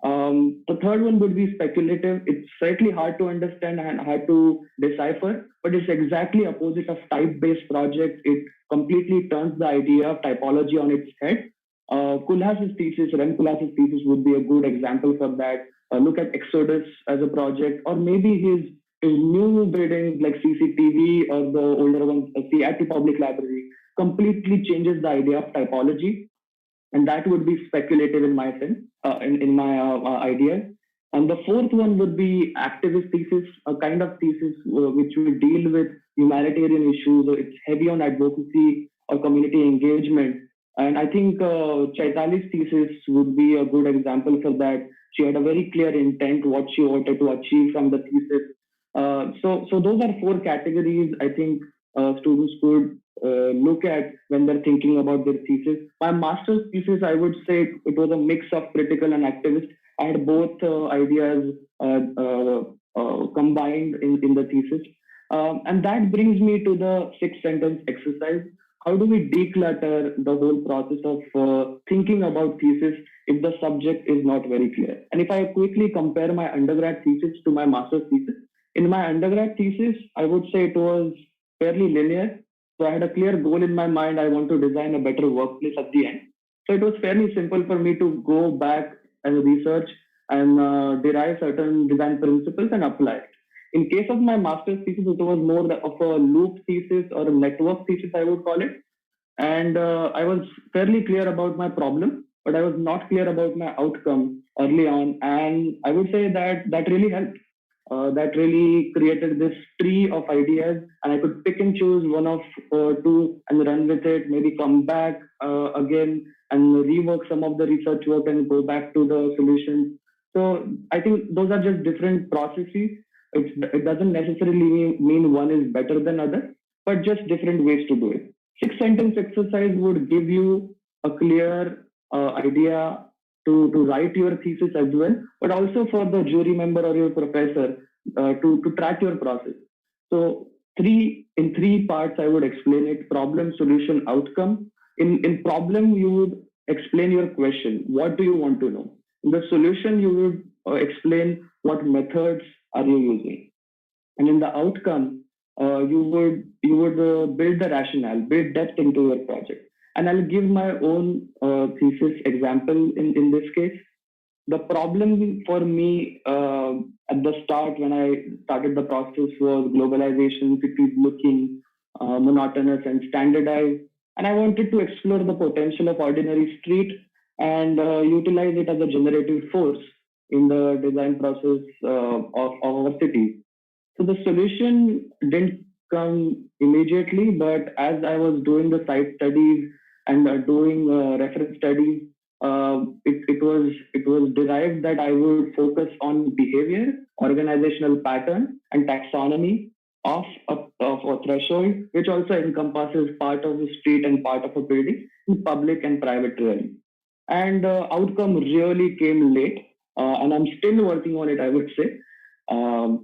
The third one would be speculative. It's slightly hard to understand and hard to decipher, but it's exactly opposite of type-based projects. It completely turns the idea of typology on its head. Kulhas's thesis, Rem Koolhaas's thesis would be a good example for that. Look at Exodus as a project, or maybe his new buildings like CCTV or the older ones, CIT Public Library, completely changes the idea of typology. And that would be speculative in my sense, in my idea. And the fourth one would be activist thesis, a kind of thesis which will deal with humanitarian issues. It's heavy on advocacy or community engagement. And I think Chaitali's thesis would be a good example for that. She had a very clear intent, what she wanted to achieve from the thesis. So those are four categories I think students could look at when they're thinking about their thesis. My master's thesis, I would say it was a mix of critical and activist. I had both ideas combined in the thesis. And that brings me to the 6-sentence exercise. How do we declutter the whole process of thinking about thesis if the subject is not very clear? And if I quickly compare my undergrad thesis to my master's thesis, in my undergrad thesis, I would say it was fairly linear. So I had a clear goal in my mind. I want to design a better workplace at the end. So it was fairly simple for me to go back and research and derive certain design principles and apply it. In case of my master's thesis, it was more of a loop thesis or a network thesis, I would call it. And I was fairly clear about my problem, but I was not clear about my outcome early on. And I would say that really helped. That really created this tree of ideas, and I could pick and choose one of two and run with it, maybe come back again and rework some of the research work and go back to the solutions. So I think those are just different processes. It doesn't necessarily mean one is better than other, but just different ways to do it. 6-sentence exercise would give you a clear idea to write your thesis as well, but also for the jury member or your professor to track your process. So in three parts, I would explain it: problem, solution, outcome. In problem, you would explain your question. What do you want to know? In the solution, you would explain what methods are you using. And in the outcome, you would build the rationale, build depth into your project. And I'll give my own thesis example in this case. The problem for me at the start when I started the process was globalization, cities looking monotonous and standardized. And I wanted to explore the potential of ordinary street and utilize it as a generative force in the design process of our cities. So the solution didn't come immediately, but as I was doing the site studies and doing reference studies, it was derived that I would focus on behavior, organizational pattern, and taxonomy of a threshold, which also encompasses part of the street and part of a building in public and private realm. And outcome really came late, and I'm still working on it, I would say.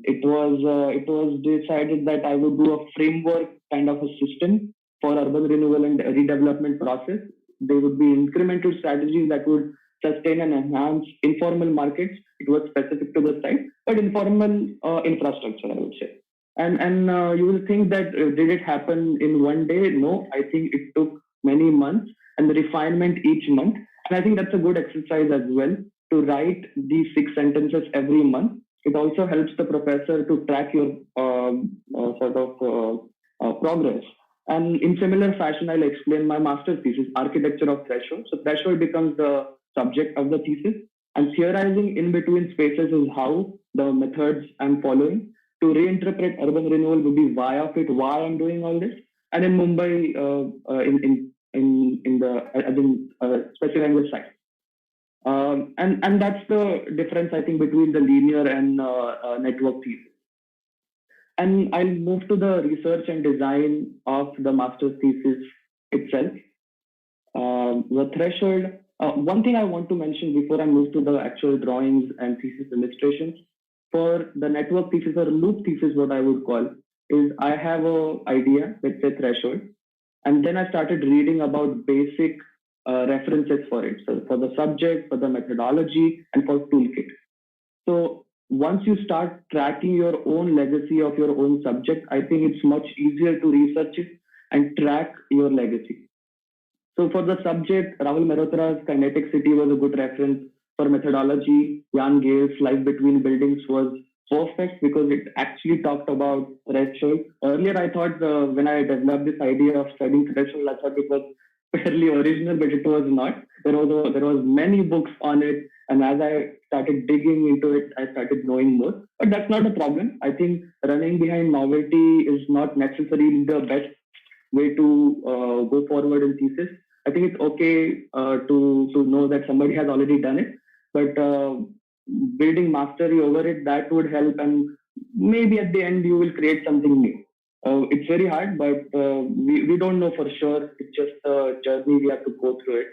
It was decided that I would do a framework kind of a system for urban renewal and redevelopment process. There would be incremental strategies that would sustain and enhance informal markets. It was specific to the site, but informal infrastructure, I would say. And you will think that did it happen in one day? No, I think it took many months and the refinement each month. And I think that's a good exercise as well to write these 6 sentences every month. It also helps the professor to track your progress. And in similar fashion, I'll explain my master's thesis, Architecture of Threshold. So threshold becomes the subject of the thesis, and theorizing in between spaces is how the methods I'm following. To reinterpret urban renewal would be why of it, why I'm doing all this. And in Mumbai, specifying the site. And that's the difference, I think, between the linear and network thesis. And I'll move to the research and design of the master's thesis itself. The threshold, one thing I want to mention before I move to the actual drawings and thesis illustrations, for the network thesis or loop thesis, what I would call, is I have an idea, let's say threshold, and then I started reading about basic references for it. So for the subject, for the methodology, and for toolkit. So once you start tracking your own legacy of your own subject, I think it's much easier to research it and track your legacy. So for the subject, Rahul Mehrotra's Kinetic City was a good reference. For methodology, Jan Gale's Life Between Buildings was perfect because it actually talked about threshold. Earlier, I thought when I developed this idea of studying threshold, I thought it was fairly original, but it was not. There was many books on it, and as I started digging into it, I started knowing more. But that's not a problem. I think running behind novelty is not necessarily the best way to go forward in thesis. I think it's okay to know that somebody has already done it, but building mastery over it, that would help, and maybe at the end you will create something new. It's very hard, but we don't know for sure. It's just a journey we have to go through it.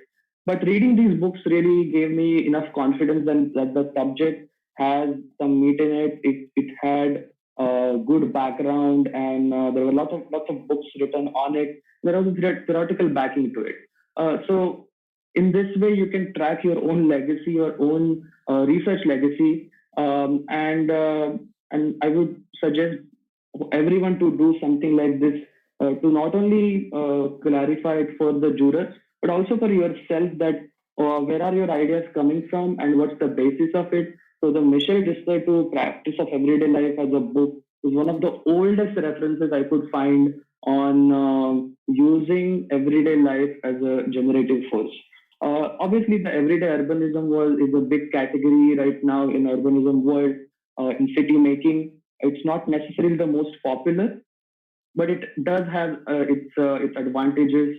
But reading these books really gave me enough confidence that the subject has some meat in it. It had good background, and there were lots of books written on it. There was a theoretical backing to it. So in this way, you can track your own legacy, your own research legacy, and I would suggest everyone to do something like this to not only clarify it for the jurors, but also for yourself that where are your ideas coming from and what's the basis of it. So the Michel to Practice of Everyday Life as a book is one of the oldest references I could find on using everyday life as a generative force. Obviously, the everyday urbanism is a big category right now in urbanism world, in city making. It's not necessarily the most popular, but it does have its advantages.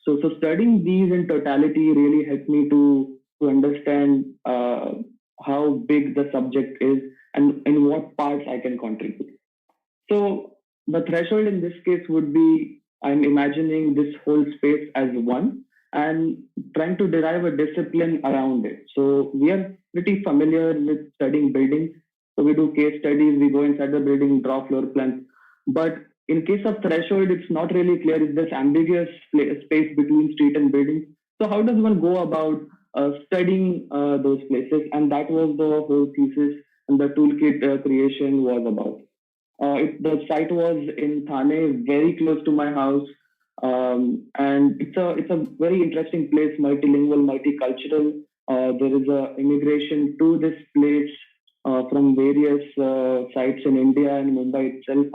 So studying these in totality really helped me to understand how big the subject is and in what parts I can contribute. So the threshold in this case would be, I'm imagining this whole space as one and trying to derive a discipline around it. So we are pretty familiar with studying buildings. So we do case studies, we go inside the building, draw floor plans. But in case of threshold, it's not really clear. It's this ambiguous space between street and building. So how does one go about studying those places? And that was the whole thesis and the toolkit creation was about. The site was in Thane, very close to my house, and it's a very interesting place, multilingual, multicultural. There is a immigration to this place from various sites in India and Mumbai itself.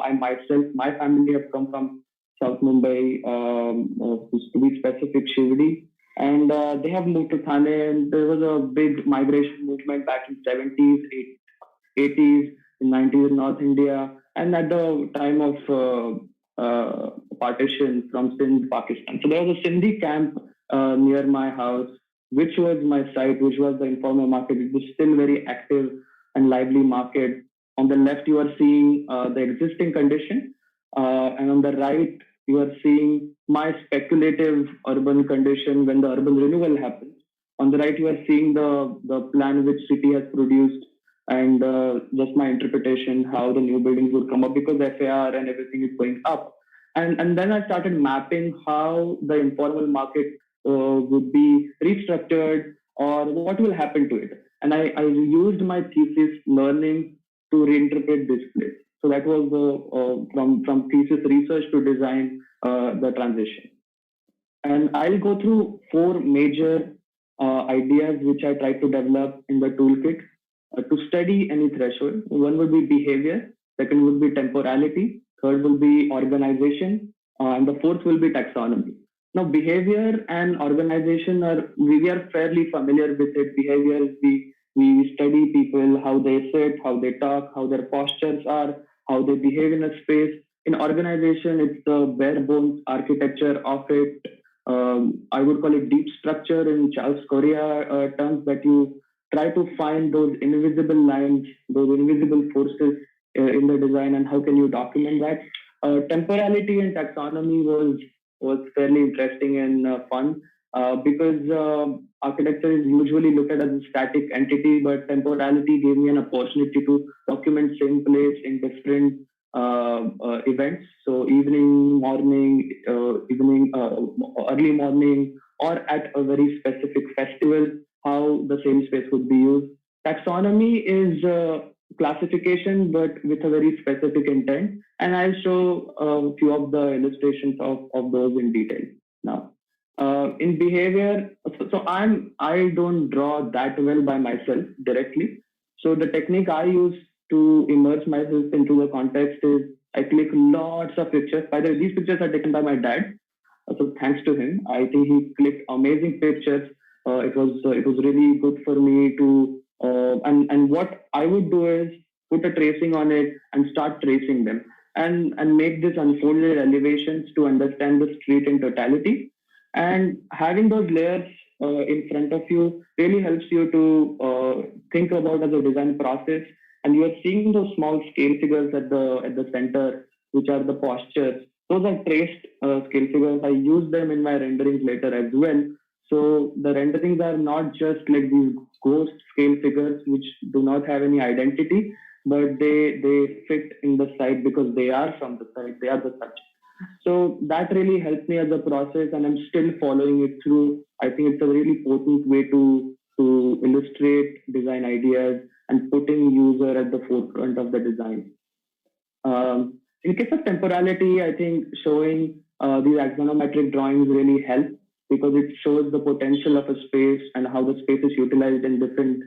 My family have come from South Mumbai, to be specific, Shivdi, and they have moved to Thane. And there was a big migration movement back in 70s, 80s, in 90s in North India. And at the time of partition from Sindh, Pakistan. So there was a Sindhi camp near my house, which was my site, which was the informal market. It was still very active and lively market. On the left, you are seeing the existing condition. And on the right, you are seeing my speculative urban condition when the urban renewal happens. On the right, you are seeing the plan which city has produced and just my interpretation how the new buildings would come up because FAR and everything is going up. And then I started mapping how the informal market would be restructured or what will happen to it. And I used my thesis learning to reinterpret this place. So that was the from thesis research to design the transition. And I'll go through 4 major ideas which I tried to develop in the toolkit to study any threshold. One would be behavior, second would be temporality, third will be organization, and the fourth will be taxonomy. Now, behavior and organization we are fairly familiar with it. Behavior is we study people, how they sit, how they talk, how their postures are, how they behave in a space. In organization, it's the bare bones architecture of it, I would call it deep structure in Charles Correa terms, that you try to find those invisible lines, those invisible forces in the design, and how can you document that. Temporality and taxonomy was fairly interesting and fun, because architecture is usually looked at as a static entity, but temporality gave me an opportunity to document same place in different events. So evening, morning, early morning, or at a very specific festival, how the same space would be used. Taxonomy is classification, but with a very specific intent. And I'll show a few of the illustrations of those in detail now. In behavior, so I don't draw that well by myself directly. So the technique I use to immerse myself into the context is I click lots of pictures. By the way, these pictures are taken by my dad. So thanks to him, I think he clicked amazing pictures. It was really good for me to and what I would do is put a tracing on it and start tracing them and make this unfolded elevations to understand the street in totality. And having those layers in front of you really helps you to think about as a design process. And you are seeing those small scale figures at the center, which are the postures. Those are traced scale figures. I use them in my renderings later as well. So the renderings are not just like these ghost scale figures which do not have any identity, but they fit in the site because they are from the site, they are the subject. So that really helped me as a process, and I'm still following it through. I think it's a really potent way to illustrate design ideas and putting user at the forefront of the design. In case of temporality, I think showing these axonometric drawings really help, because it shows the potential of a space and how the space is utilized in different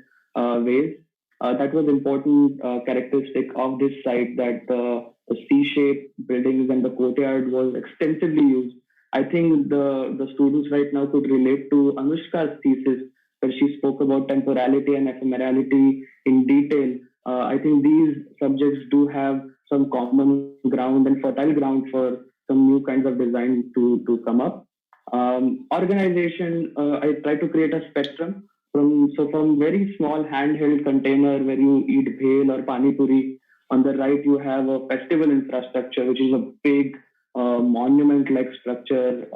ways. That was important characteristic of this site, that the C-shaped buildings and the courtyard was extensively used. I think the students right now could relate to Anushka's thesis, where she spoke about temporality and ephemerality in detail. I think these subjects do have some common ground and fertile ground for some new kinds of design to come up. Organization, I try to create a spectrum from very small handheld container where you eat bhel or pani puri. On the right, you have a festival infrastructure, which is a big monument-like structure,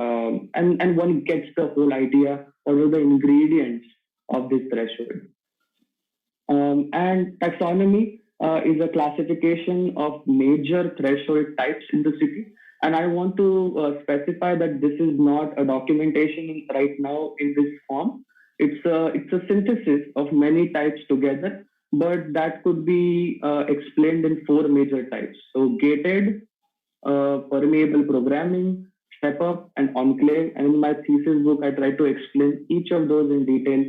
and one gets the whole idea. What are the ingredients of this threshold? And taxonomy is a classification of major threshold types in the city. And I want to specify that this is not a documentation right now in this form. It's a synthesis of many types together, but that could be explained in 4 major types. So gated, permeable programming, step up, and enclave. And in my thesis book, I try to explain each of those in detail.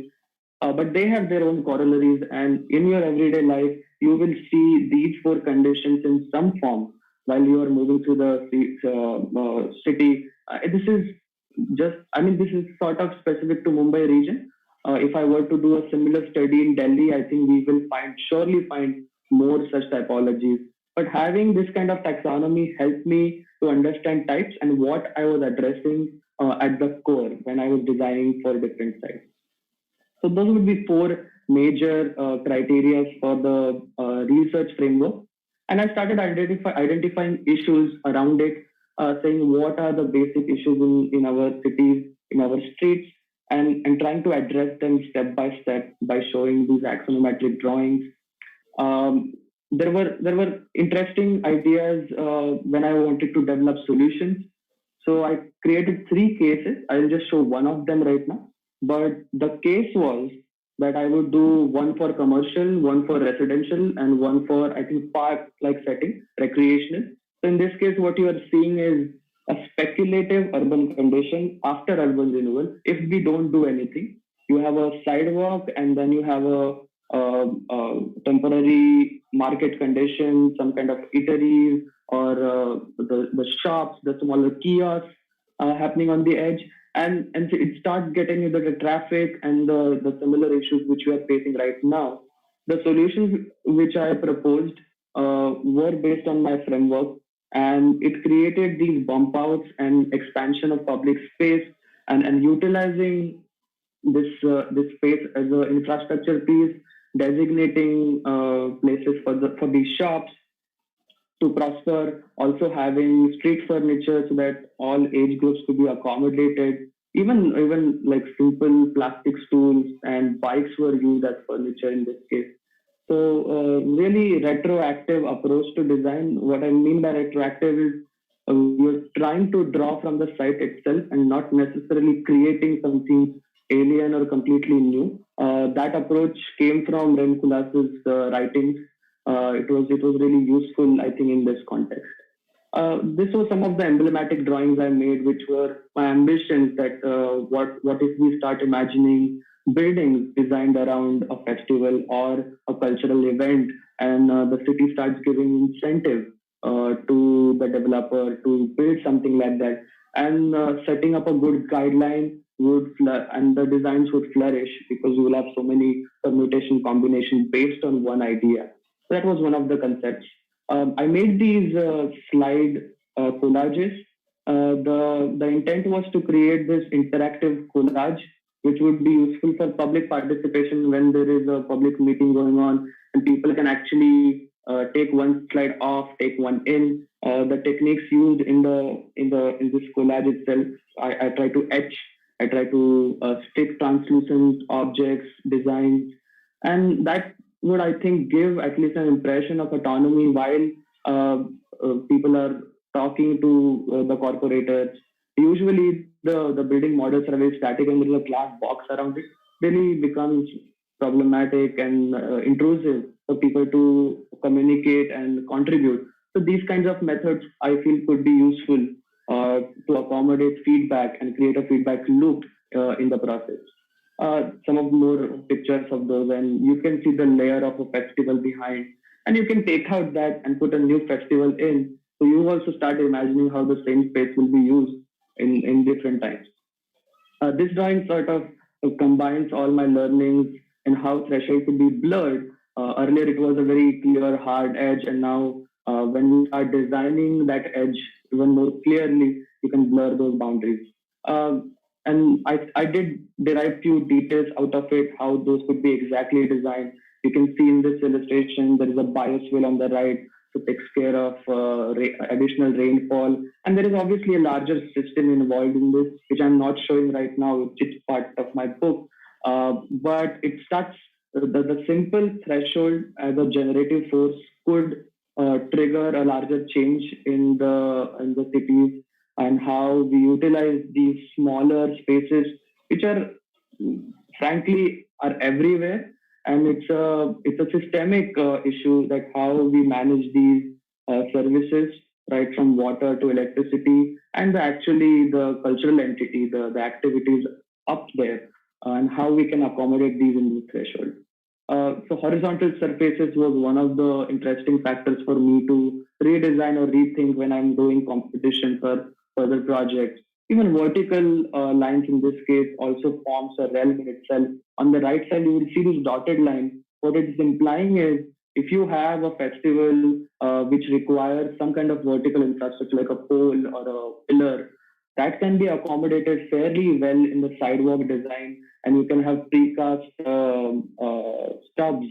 But they have their own corollaries, and in your everyday life, you will see these 4 conditions in some form while you are moving through the city. This is sort of specific to Mumbai region. If I were to do a similar study in Delhi, I think we will surely find more such typologies. But having this kind of taxonomy helped me to understand types and what I was addressing at the core when I was designing for different sites. So those would be 4 major criteria for the research framework. And I started identifying issues around it, saying what are the basic issues in our cities, in our streets, and trying to address them step by step by showing these axonometric drawings. There were interesting ideas when I wanted to develop solutions. So I created 3 cases. I'll just show one of them right now. But the case was that I would do one for commercial, one for residential, and one for, I think, park-like setting, recreational. So in this case, what you are seeing is a speculative urban condition after urban renewal. If we don't do anything, you have a sidewalk, and then you have a temporary market condition, some kind of eateries, or the shops, the smaller kiosks happening on the edge. And so it starts getting into the traffic and the similar issues which we are facing right now. The solutions which I proposed were based on my framework, and it created these bump outs and expansion of public space and utilizing this space as an infrastructure piece, designating places for these shops to prosper, also having street furniture so that all age groups could be accommodated. Even like simple plastic stools and bikes were used as furniture in this case. So really retroactive approach to design. What I mean by retroactive is you're trying to draw from the site itself and not necessarily creating something alien or completely new. That approach came from Rem Koolhaas's writings. It was really useful, I think, in this context. This was some of the emblematic drawings I made, which were my ambitions that what if we start imagining buildings designed around a festival or a cultural event, and the city starts giving incentive to the developer to build something like that, and setting up a good guideline and the designs would flourish because you will have so many permutation combinations based on one idea. So that was one of the concepts. I made these slide collages. The intent was to create this interactive collage, which would be useful for public participation when there is a public meeting going on, and people can actually take one slide off, take one in. The techniques used in this collage itself, I try to etch, I try to stick translucent objects, designs, and that would, I think, give at least an impression of autonomy while people are talking to the corporators. Usually, the building models are very static and there is a glass box around it. Really becomes problematic and intrusive for people to communicate and contribute. So these kinds of methods, I feel, could be useful to accommodate feedback and create a feedback loop in the process. Some of more pictures of those, and you can see the layer of a festival behind, and you can take out that and put a new festival in. So you also start imagining how the same space will be used in different times. This drawing sort of combines all my learnings and how threshold could be blurred. Earlier, it was a very clear, hard edge, and now when we are designing that edge even more clearly, you can blur those boundaries. And I did derive few details out of it, how those could be exactly designed. You can see in this illustration, there is a biosphere on the right, so takes care of additional rainfall. And there is obviously a larger system involved in this, which I'm not showing right now, which is part of my book. But it starts, the simple threshold as a generative force could trigger a larger change in the cities, and how we utilize these smaller spaces, which are frankly are everywhere, and it's a systemic issue, that how we manage these services, right from water to electricity, and actually the cultural entity, the activities up there, and how we can accommodate these in the threshold. So horizontal surfaces was one of the interesting factors for me to redesign or rethink when I'm doing competition for further projects. Even vertical lines in this case also forms a realm in itself. On the right side, you will see this dotted line. What it is implying is, if you have a festival which requires some kind of vertical infrastructure like a pole or a pillar, that can be accommodated fairly well in the sidewalk design, and you can have precast stubs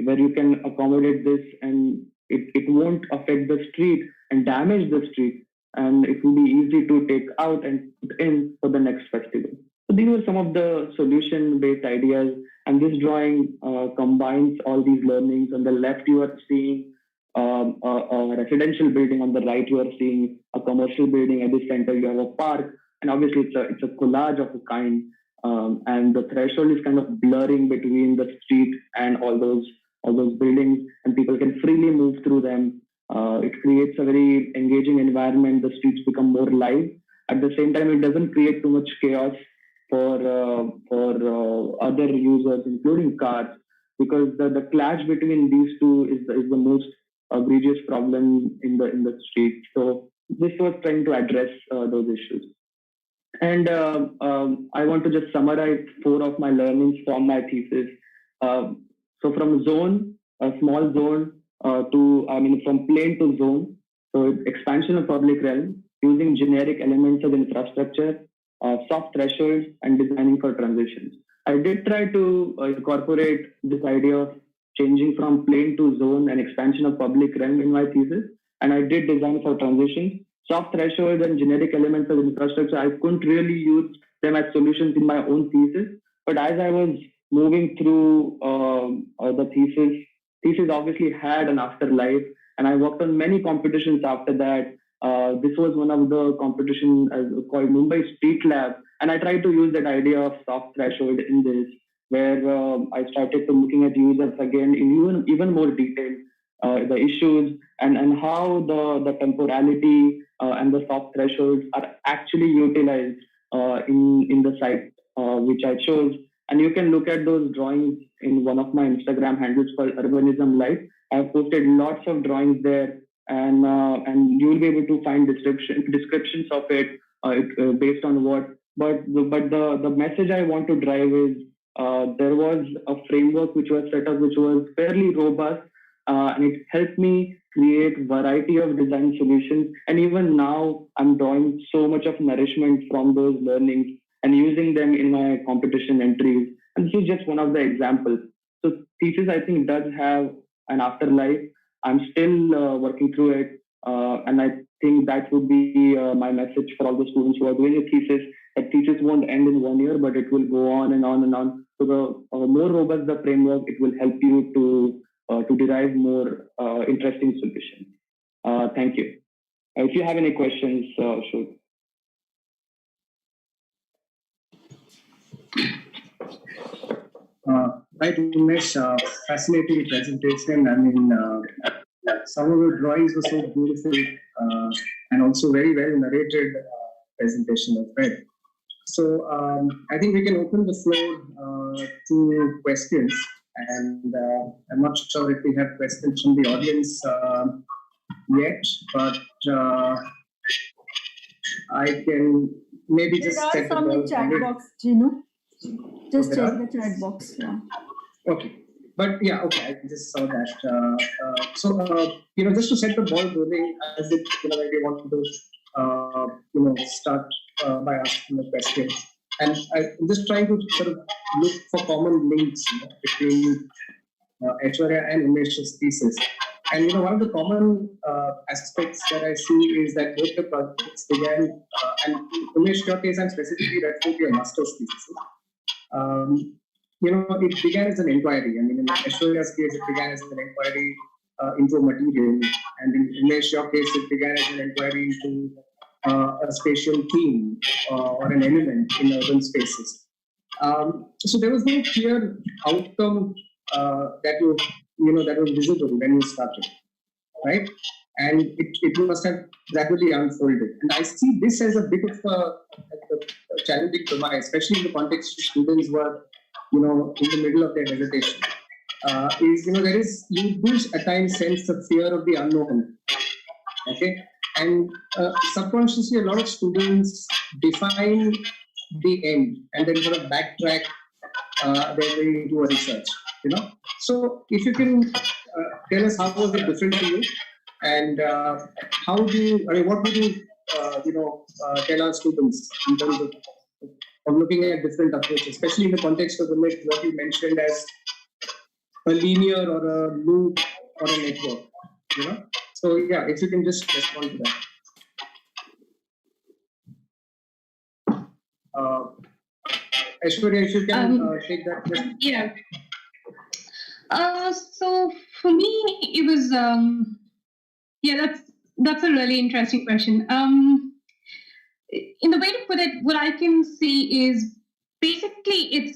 where you can accommodate this, and it won't affect the street and damage the street, and it will be easy to take out and put in for the next festival. So these are some of the solution-based ideas, and this drawing combines all these learnings. On the left, you are seeing a residential building. On the right, you are seeing a commercial building. At the center, you have a park, and obviously, it's a collage of a kind. And the threshold is kind of blurring between the street and all those buildings, and people can freely move through them. It creates a very engaging environment. The streets become more live. At the same time, it doesn't create too much chaos for other users, including cars, because the clash between these two is the most egregious problem in the street. So this was trying to address those issues. And I want to just summarize 4 of my learnings from my thesis. So from zone, a small zone, from plane to zone. So expansion of public realm using generic elements of infrastructure, soft thresholds and designing for transitions. I did try to incorporate this idea of changing from plane to zone and expansion of public realm in my thesis. And I did design for transitions. Soft thresholds and generic elements of infrastructure, I couldn't really use them as solutions in my own thesis. But as I was moving through the thesis obviously had an afterlife, and I worked on many competitions after that. This was one of the competitions called Mumbai Street Lab, and I tried to use that idea of soft threshold in this, where I started to looking at users again in even more detail, the issues and how the temporality and the soft thresholds are actually utilized in the site which I chose. And you can look at those drawings in one of my Instagram handles called Urbanism Life. I've posted lots of drawings there, and you will be able to find descriptions of it based on what. But the message I want to drive is there was a framework which was set up, which was fairly robust, and it helped me create variety of design solutions. And even now, I'm drawing so much of nourishment from those learnings and using them in my competition entries. And this is just one of the examples. So thesis, I think, does have an afterlife. I'm still working through it. And I think that would be my message for all the students who are doing a thesis. That thesis won't end in 1 year, but it will go on and on and on. So the more robust the framework, it will help you to derive more interesting solutions. Thank you. If you have any questions, shoot. Right, Unmesh, fascinating presentation. I mean, some of the drawings were so beautiful and also very well narrated presentation of read. So I think we can open the floor to questions. And I'm not sure if we have questions from the audience yet, but I can maybe just set some in chat box, Gino. Just check the chat box. Yeah. Okay. But yeah, okay, I just saw that. So, just to set the ball rolling, as if, when we want to, start by asking a question. And I'm just trying to sort of look for common links between Aishwarya and Unmesh's thesis. And one of the common aspects that I see is that both the projects began, and Unmesh, your case, I'm specifically referring to your master's thesis. It began as an inquiry. I mean, in Aishwarya's case, it began as an inquiry into a material, and in Unmesh, your case, it began as an inquiry into a spatial theme or an element in urban spaces. So there was no clear outcome that was visible when you started, right? And it must have gradually unfolded. And I see this as a bit of a challenging premise, especially in the context of students who are, in the middle of their hesitation. You do at times sense the fear of the unknown, okay? And subconsciously, a lot of students define the end and then sort of backtrack their way into a research, So if you can tell us how was it different to you, and what would you, tell our students in terms of looking at different approaches, especially in the context of what you mentioned as a linear or a loop or a network, So yeah, if you can just respond to that. Aishwarya, if you can take that question. Yeah. So for me, it was that's a really interesting question. In the way to put it, what I can see is basically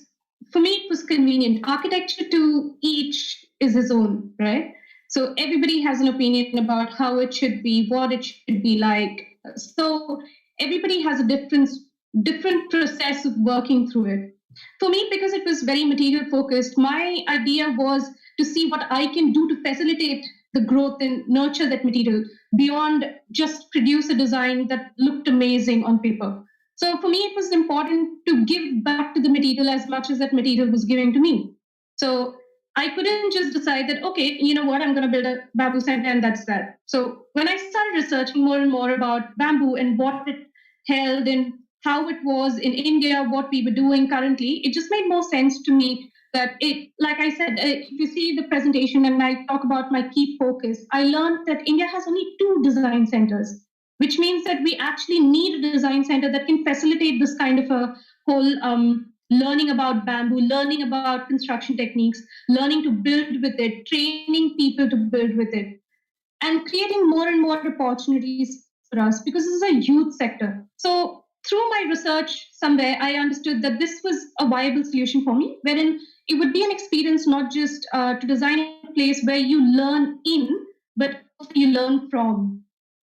for me it was convenient. Architecture to each is his own, right? So everybody has an opinion about how it should be, what it should be like. So everybody has a different process of working through it. For me, because it was very material focused, my idea was to see what I can do to facilitate the growth and nurture that material beyond just produce a design that looked amazing on paper. So for me, it was important to give back to the material as much as that material was giving to me. So I couldn't just decide that, okay, you know what, I'm going to build a bamboo center and that's that. So when I started researching more and more about bamboo and what it held and how it was in India, what we were doing currently, it just made more sense to me that like I said, if you see the presentation and I talk about my key focus, I learned that India has only 2 design centers, which means that we actually need a design center that can facilitate this kind of a whole learning about bamboo, learning about construction techniques, learning to build with it, training people to build with it, and creating more and more opportunities for us, because this is a youth sector. So through my research somewhere, I understood that this was a viable solution for me, wherein it would be an experience not just to design a place where you learn in, but also you learn from.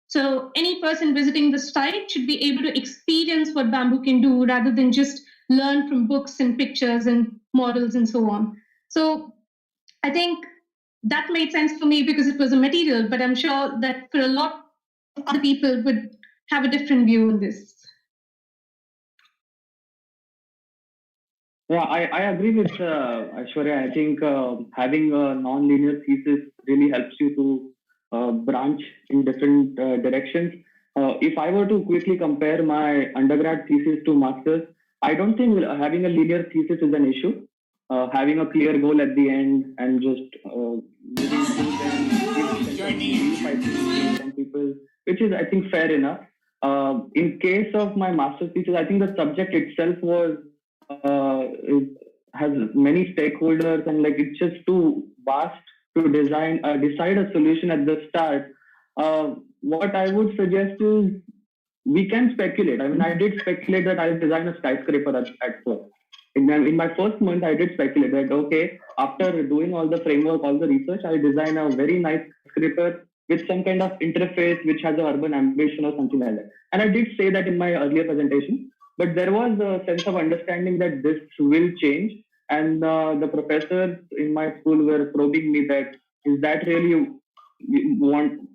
So any person visiting the site should be able to experience what bamboo can do rather than just learn from books and pictures and models and so on. So I think that made sense for me because it was a material, but I'm sure that for a lot of other people would have a different view on this. Yeah, I agree with Aishwarya. I think having a non-linear thesis really helps you to branch in different directions. If I were to quickly compare my undergrad thesis to master's, I don't think having a linear thesis is an issue. Having a clear goal at the end and just moving through them, some people, which is, I think, fair enough. In case of my master's thesis, I think the subject itself was has many stakeholders, and like it's just too vast to decide a solution at the start. What I would suggest is we can speculate. I mean, I did speculate that I'll design a skyscraper at first. In my first month, I did speculate that, okay, after doing all the framework, all the research, I'll design a very nice skyscraper with some kind of interface which has an urban ambition or something like that. And I did say that in my earlier presentation, but there was a sense of understanding that this will change. And the professors in my school were probing me that, is that really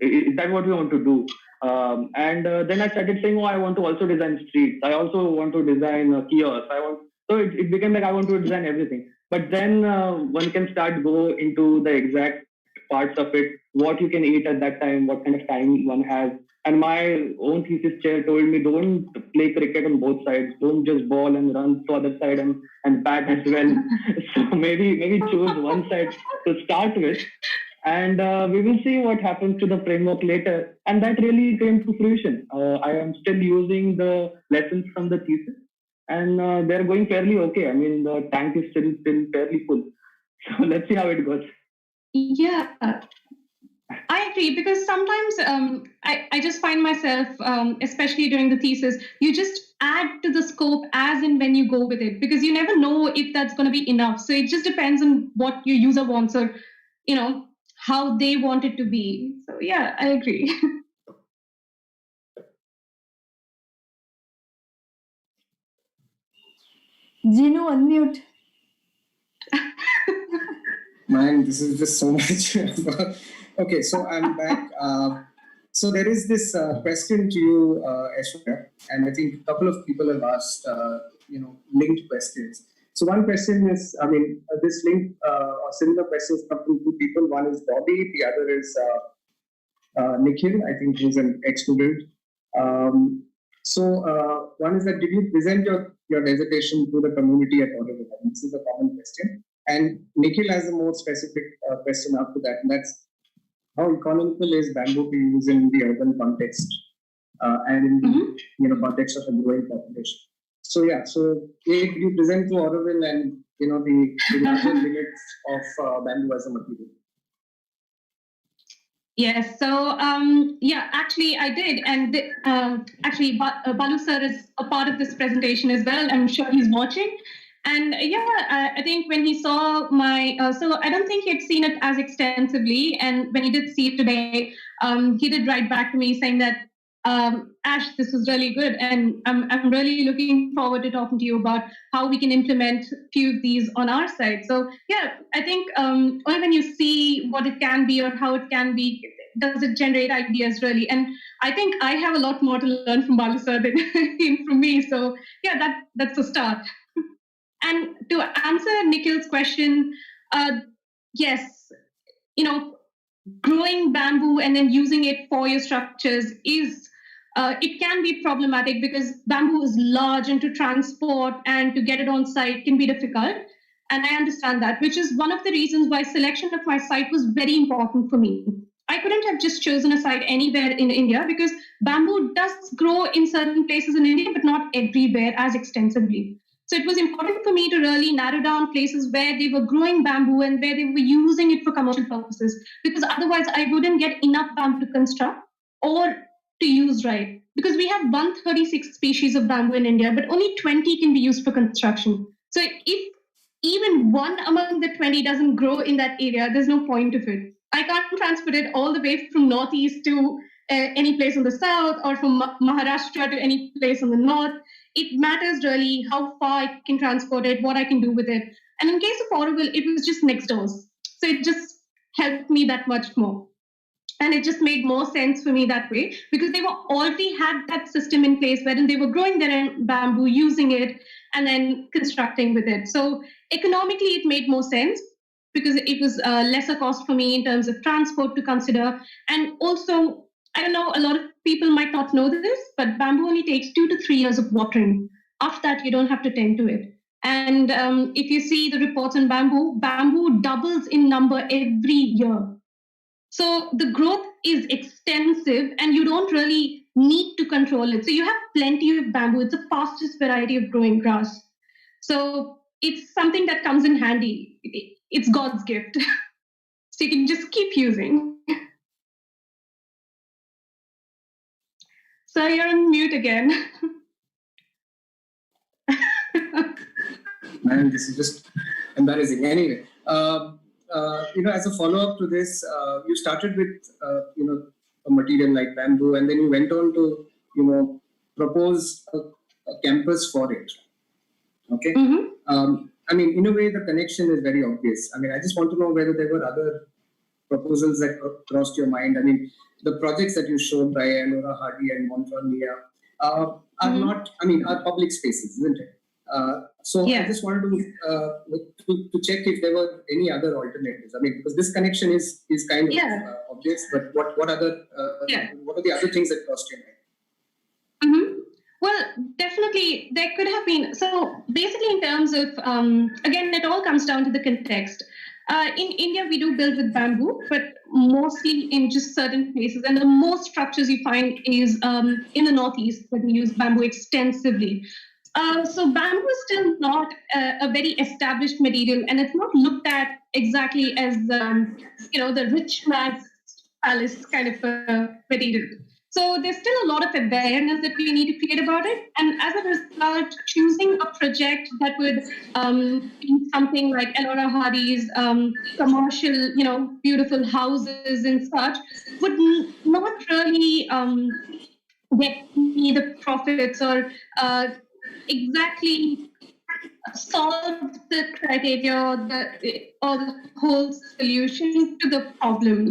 is that what we want to do? And then I started saying, oh, I want to also design streets. I also want to design kiosks. So it became like I want to design everything. But then one can start go into the exact parts of it, what you can eat at that time, what kind of time one has. And my own thesis chair told me, don't play cricket on both sides. Don't just ball and run to the other side and bat as well. So maybe choose one side to start with. And we will see what happens to the framework later. And that really came to fruition. I am still using the lessons from the thesis. And they're going fairly okay. I mean, the tank is still fairly full. So let's see how it goes. Yeah, I agree, because sometimes I just find myself, especially during the thesis, you just add to the scope as and when you go with it, because you never know if that's going to be enough. So it just depends on what your user wants, or, how they want it to be. So yeah, I agree. Gino, unmute. Man, this is just so much. Okay, so I'm back. So there is this question to you, Aishwarya, and I think a couple of people have asked, linked questions. So one question is, this link or similar questions come from two people. One is Bobby, the other is Nikhil, I think, who's an ex-student. So one is that, did you present your dissertation to the community at Oregon? This is a common question. And Nikhil has a more specific question after that, and that's, how economical is bamboo to use in the urban context and in the context of a growing population? So yeah, so did you present to Oroville and the larger limits of bamboo as a material? Yes, so actually I did, and actually Balu sir is a part of this presentation as well. I'm sure he's watching. And I think when he saw my, so I don't think he had seen it as extensively. And when he did see it today, he did write back to me saying that, Ash, this was really good. And I'm really looking forward to talking to you about how we can implement a few of these on our side. So yeah, I think only when you see what it can be or how it can be, does it generate ideas really. And I think I have a lot more to learn from Balu sir than him from me. So yeah, that's a start. And to answer Nikhil's question, yes, growing bamboo and then using it for your structures is it can be problematic because bamboo is large and to transport and to get it on site can be difficult. And I understand that, which is one of the reasons why selection of my site was very important for me. I couldn't have just chosen a site anywhere in India because bamboo does grow in certain places in India, but not everywhere as extensively. So it was important for me to really narrow down places where they were growing bamboo and where they were using it for commercial purposes, because otherwise I wouldn't get enough bamboo to construct or to use right. Because we have 136 species of bamboo in India, but only 20 can be used for construction. So if even one among the 20 doesn't grow in that area, there's no point of it. I can't transport it all the way from northeast to any place on the south or from Maharashtra to any place on the north. It matters really how far I can transport it, what I can do with it. And in case of Auroville, it was just next door. So it just helped me that much more. And it just made more sense for me that way because they were already had that system in place wherein they were growing their bamboo, using it, and then constructing with it. So economically, it made more sense because it was lesser cost for me in terms of transport to consider. And also, I don't know, a lot of people might not know this, but bamboo only takes 2 to 3 years of watering. After that, you don't have to tend to it. And if you see the reports on bamboo, bamboo doubles in number every year. So the growth is extensive and you don't really need to control it. So you have plenty of bamboo. It's the fastest variety of growing grass. So it's something that comes in handy. It's God's gift. So you can just keep using. So you're on mute again. Man, this is just embarrassing. Anyway, as a follow-up to this, you started with, a material like bamboo, and then you went on to, propose a campus for it. Okay. Mm-hmm. In a way, the connection is very obvious. I just want to know whether there were other proposals that crossed your mind. The projects that you showed by Laura Hardy and Montreal are not, are public spaces, isn't it? I just wanted to check if there were any other alternatives. Because this connection is kind of obvious, but what are the other things that crossed your mind? Mm-hmm. Well, definitely there could have been. So basically in terms of, again, it all comes down to the context. In India, we do build with bamboo, but mostly in just certain places. And the most structures you find is in the Northeast, where we use bamboo extensively. So bamboo is still not a very established material, and it's not looked at exactly as the rich man's palace kind of material. So there's still a lot of awareness that we need to create about it, and as a result, choosing a project that would be something like Elora Hardy's commercial, beautiful houses and such would not really get me the profits or exactly solve the criteria or the whole solution to the problem.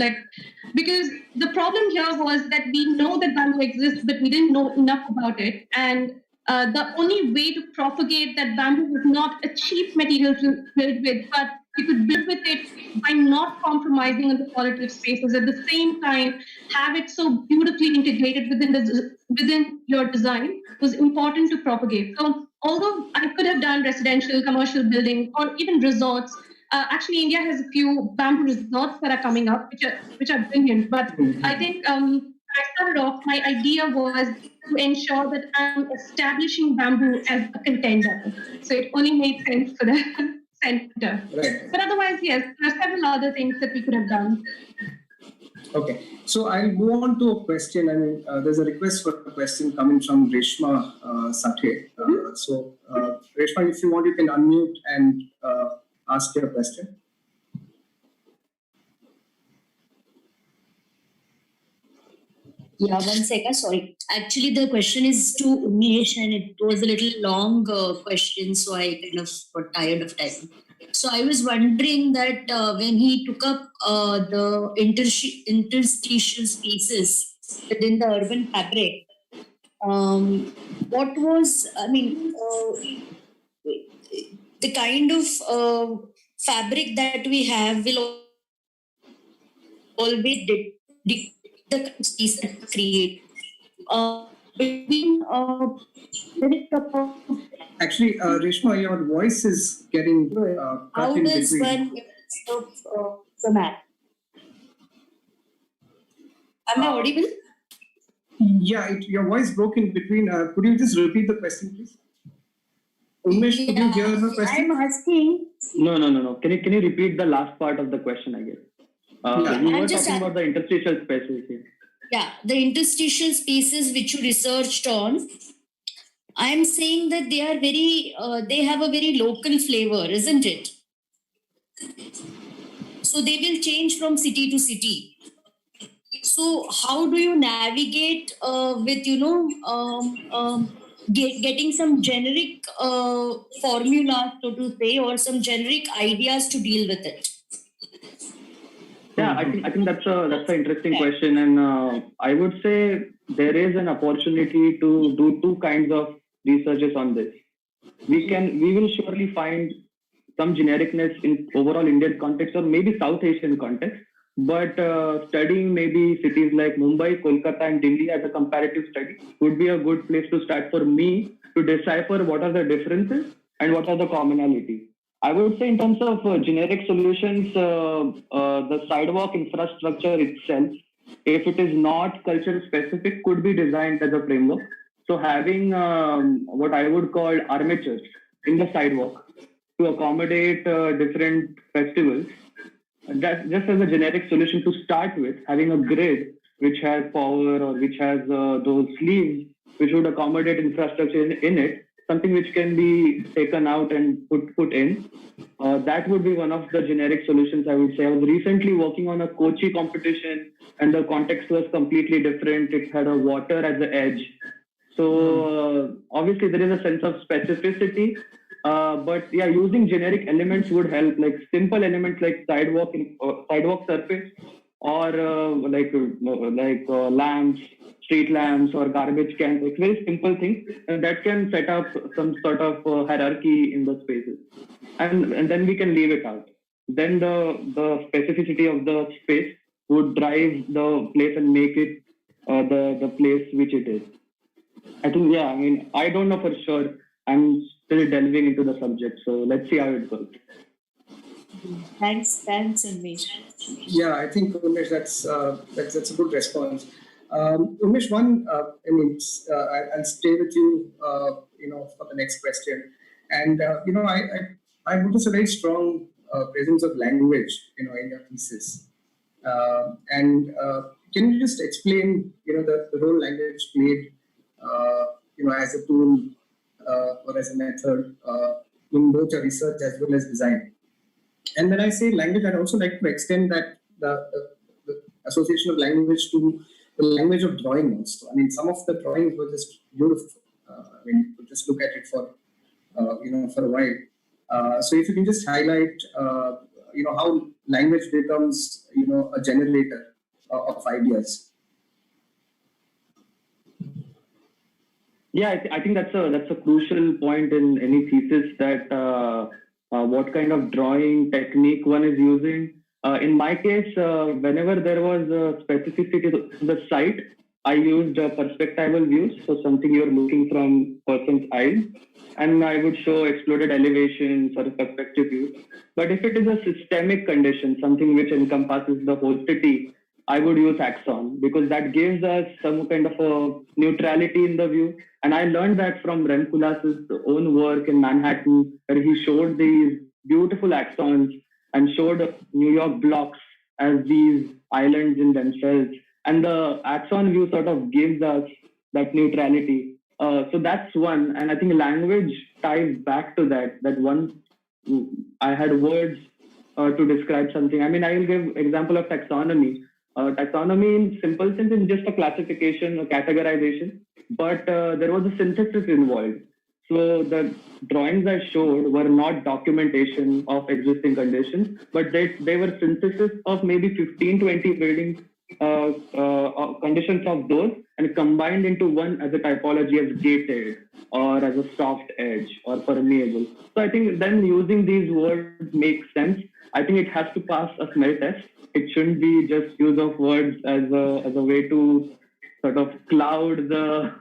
Because the problem here was that we know that bamboo exists, but we didn't know enough about it. And the only way to propagate that bamboo was not a cheap material to build with, but you could build with it by not compromising on the quality of spaces. At the same time, have it so beautifully integrated within your design was important to propagate. So although I could have done residential, commercial buildings, or even resorts, actually India has a few bamboo resorts that are coming up, which are brilliant. But I think when I started off, my idea was to ensure that I'm establishing bamboo as a contender. So it only made sense for the center. Right. But otherwise, yes, there are several other things that we could have done. Okay, so I'll move on to a question. There's a request for a question coming from Reshma Sathe. So, Reshma, if you want, you can unmute and ask your question. Yeah, 1 second. Sorry. Actually, the question is to Unmesh, and it was a little long question, so I kind of got tired of typing. So I was wondering that when he took up the interstitial spaces within the urban fabric, what was, the kind of fabric that we have will always dictate the space that we create. between Actually, Reshma, your voice is getting how cut in does between. one the map? Am I audible? Yeah, your voice broke in between. Could you just repeat the question, please? Unmesh, could you hear the question? I'm asking. No. Can you repeat the last part of the question again? Yeah. You I'm were just talking about the interstitial spaces here. Yeah, the interstitial spaces which you researched on. I'm saying that they are very, they have a very local flavor, isn't it? So they will change from city to city. So how do you navigate with, getting some generic formula, so to say, or some generic ideas to deal with it? Yeah, I think that's an interesting question, and I would say there is an opportunity to do two kinds of researches on this. We will surely find some genericness in overall Indian context or maybe South Asian context, but studying maybe cities like Mumbai, Kolkata, and Delhi as a comparative study would be a good place to start for me to decipher what are the differences and what are the commonalities. I would say in terms of generic solutions, the sidewalk infrastructure itself, if it is not culture specific, could be designed as a framework. So having what I would call armatures in the sidewalk to accommodate different festivals, that just as a generic solution to start with, having a grid which has power or which has those sleeves which would accommodate infrastructure in it, something which can be taken out and put in. That would be one of the generic solutions, I would say. I was recently working on a Kochi competition and the context was completely different. It had a water at the edge. So obviously there is a sense of specificity, but yeah, using generic elements would help, like simple elements like sidewalk surface or lamps, street lamps or garbage cans. It's very simple things, and that can set up some sort of hierarchy in the spaces, and then we can leave it out. Then the specificity of the space would drive the place and make it the place which it is. I think, yeah, I mean, I don't know for sure. I'm still delving into the subject, so let's see how it goes. Thanks, Unmesh. Yeah, I think Unmesh, that's a good response. Unmesh, I'll stay with you, for the next question. And I noticed a very strong presence of language, in your thesis. And can you just explain, the role language played, as a tool or as a method in both your research as well as design? And when I say language, I'd also like to extend that the association of language to the language of drawing also. I mean, some of the drawings were just beautiful. You could just look at it for a while. So if you can just highlight, how language becomes, a generator of ideas. Yeah, I think that's a crucial point in any thesis, that what kind of drawing technique one is using. In my case, whenever there was a specificity to the site, I used perspectival views, so something you're looking from person's eyes, and I would show exploded elevations or perspective views. But if it is a systemic condition, something which encompasses the whole city, I would use axon, because that gives us some kind of a neutrality in the view. And I learned that from Rem Koolhaas's own work in Manhattan, where he showed these beautiful axons and showed New York blocks as these islands in themselves. And the axon view sort of gives us that neutrality. So that's one. And I think language ties back to that one. I had words to describe something. I mean, I will give example of taxonomy. Taxonomy in simple sense is just a classification, a categorization, but there was a synthesis involved. So the drawings I showed were not documentation of existing conditions, but they were synthesis of maybe 15, 20 building conditions of those and combined into one as a typology as gated or as a soft edge or permeable. So I think then using these words makes sense. I think it has to pass a smell test. It shouldn't be just use of words as a way to sort of cloud the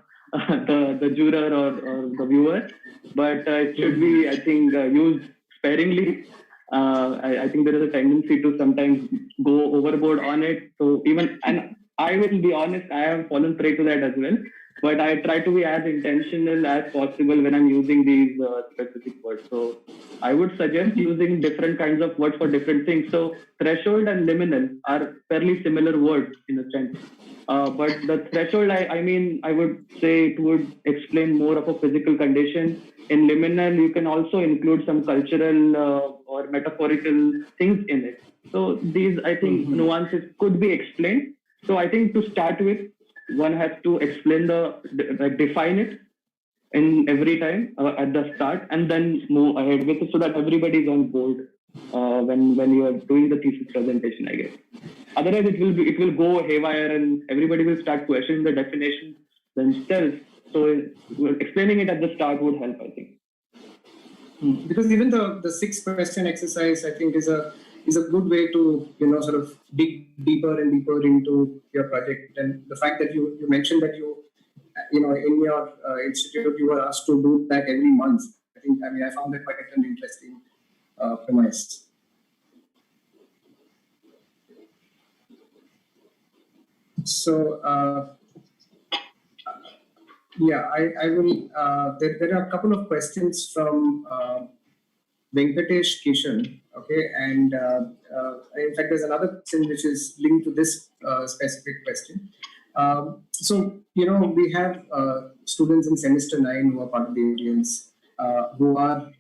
juror or the viewer, but it should be, I think, used sparingly. I think there is a tendency to sometimes go overboard on it. So and I will be honest, I have fallen prey to that as well. But I try to be as intentional as possible when I'm using these specific words. So I would suggest using different kinds of words for different things. So threshold and liminal are fairly similar words in a sense. But the threshold, I would say it would explain more of a physical condition. In liminal, you can also include some cultural or metaphorical things in it. So these, I think, nuances could be explained. So I think to start with, one has to explain define it in every time at the start, and then move ahead with it so that everybody is on board when you are doing the thesis presentation, I guess. Otherwise, it will go haywire and everybody will start questioning the definition themselves. So explaining it at the start would help, I think. Because even the 6-question exercise, I think, is a good way to sort of dig deeper and deeper into your project. And the fact that you mentioned that in your institute you were asked to do that every month. I found that quite an interesting premise. So I will. There are a couple of questions from Venkatesh Kishan. Okay, and in fact, there's another question which is linked to this specific question. So we have students in semester 9 who are part of the audience, who are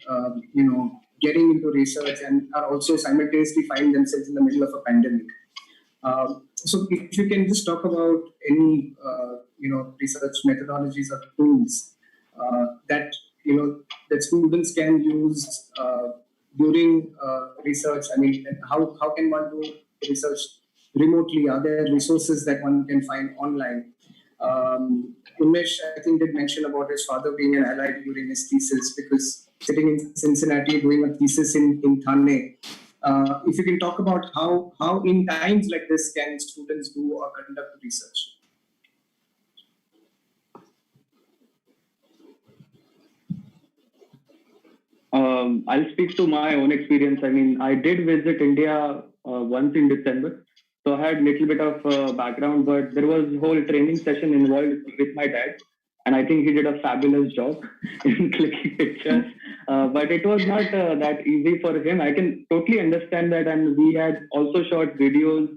getting into research and are also simultaneously find themselves in the middle of a pandemic. So if you can just talk about any research methodologies or tools that that students can use during research. How can one do research remotely? Are there resources that one can find online? Unmesh, I think, did mention about his father being an ally during his thesis, because sitting in Cincinnati doing a thesis in Thane. If you can talk about how in times like this can students do or conduct research? I'll speak to my own experience. I did visit India once in December, so I had a little bit of background, but there was a whole training session involved with my dad, and I think he did a fabulous job in clicking pictures. But it was not that easy for him. I can totally understand that, and we had also shot videos,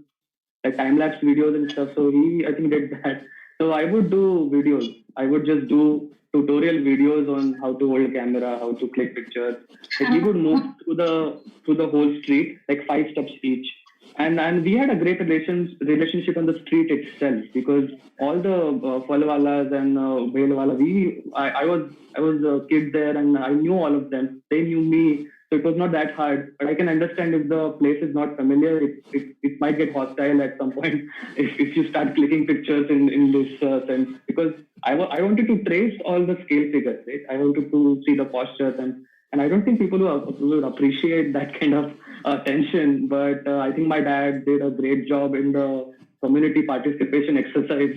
like time-lapse videos and stuff, so he, I think, did that. So I would do videos. I would just do tutorial videos on how to hold a camera, how to click pictures. Like we would move through the whole street, like 5 steps each. And we had a great relationship on the street itself, because all the Falwalas and Belwala, I was a kid there and I knew all of them. They knew me, so it was not that hard. But I can understand if the place is not familiar, it might get hostile at some point if you start clicking pictures in this sense. Because I wanted to trace all the scale figures, right? I wanted to see the postures, and I don't think people would appreciate that kind of attention. But I think my dad did a great job in the community participation exercise,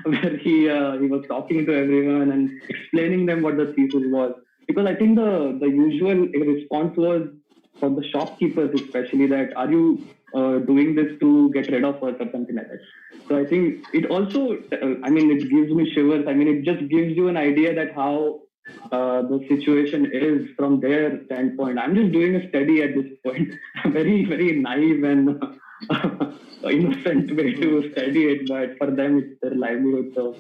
where he was talking to everyone and explaining them what the thesis was. Because I think the usual response was from the shopkeepers especially, that are you doing this to get rid of us or something like that. So I think it also, it gives me shivers. It just gives you an idea that how the situation is from their standpoint. I'm just doing a study at this point, very, very naive and innocent way to study it, but for them it's their livelihood. So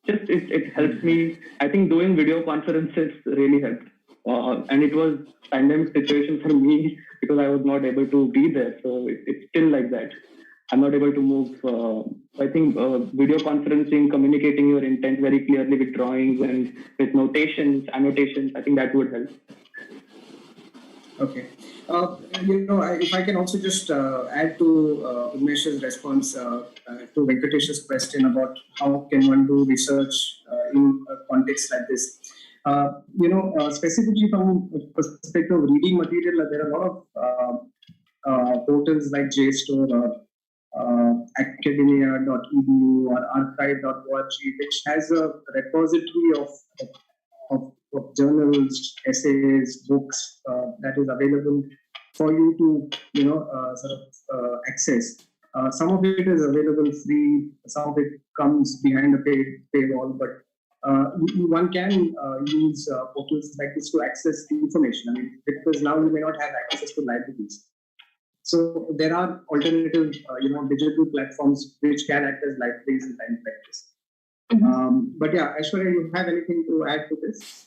just it helps me. I think doing video conferences really helped, and it was pandemic situation for me because I was not able to be there. So it's still like that. I'm not able to move. I think video conferencing, communicating your intent very clearly with drawings and with notations, annotations, I think that would help. Okay. If I can also just add to Unmesh's response to Venkatesh's question about how can one do research in a context like this. Specifically from the perspective of reading material, there are a lot of portals like JSTOR or academia.edu or archive.org, which has a repository of journals, essays, books that is available for you to access. Some of it is available free, some of it comes behind a paywall, but one can use portals like this to access information. I mean, because now you may not have access to libraries. So there are alternative, digital platforms which can act as libraries in time practice. But yeah, Aishwarya, you have anything to add to this?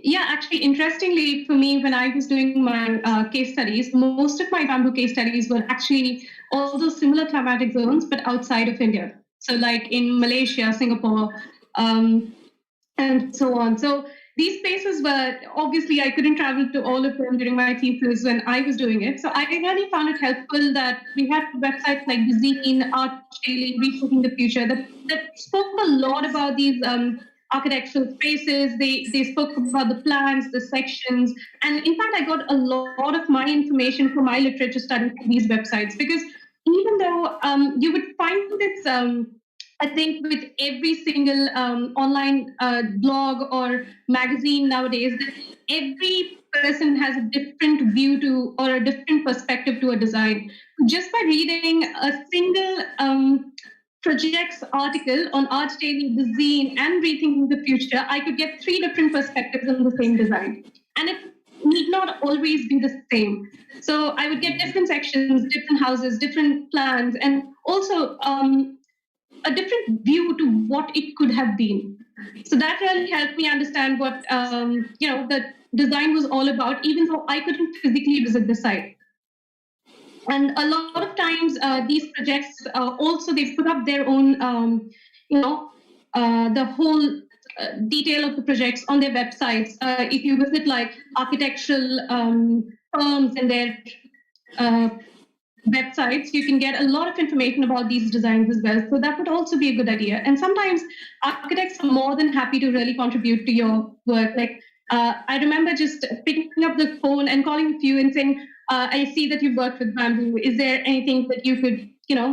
Yeah, actually, interestingly for me, when I was doing my case studies, most of my bamboo case studies were actually all those similar climatic zones, but outside of India. So like in Malaysia, Singapore, and so on. So these places were, obviously I couldn't travel to all of them during my thesis when I was doing it. So I really found it helpful that we had websites like Design, Art Daily, Reshaping the Future that spoke a lot about these architectural spaces. They spoke about the plans, the sections, and in fact I got a lot of my information for my literature study from these websites, because even though you would find this I think with every single online blog or magazine nowadays, that every person has a different view to or a different perspective to a design. Just by reading a single project's article on Art Daily, Design, and Rethinking the Future, I could get 3 different perspectives on the same design. And it need not always be the same. So I would get different sections, different houses, different plans, and also a different view to what it could have been. So that really helped me understand what the design was all about, even though I couldn't physically visit the site. And a lot of times, these projects also they put up their own, the whole detail of the projects on their websites. If you visit like architectural firms and their websites, you can get a lot of information about these designs as well. So that would also be a good idea. And sometimes architects are more than happy to really contribute to your work. Like I remember just picking up the phone and calling a few and saying, I see that you've worked with bamboo. Is there anything that you could,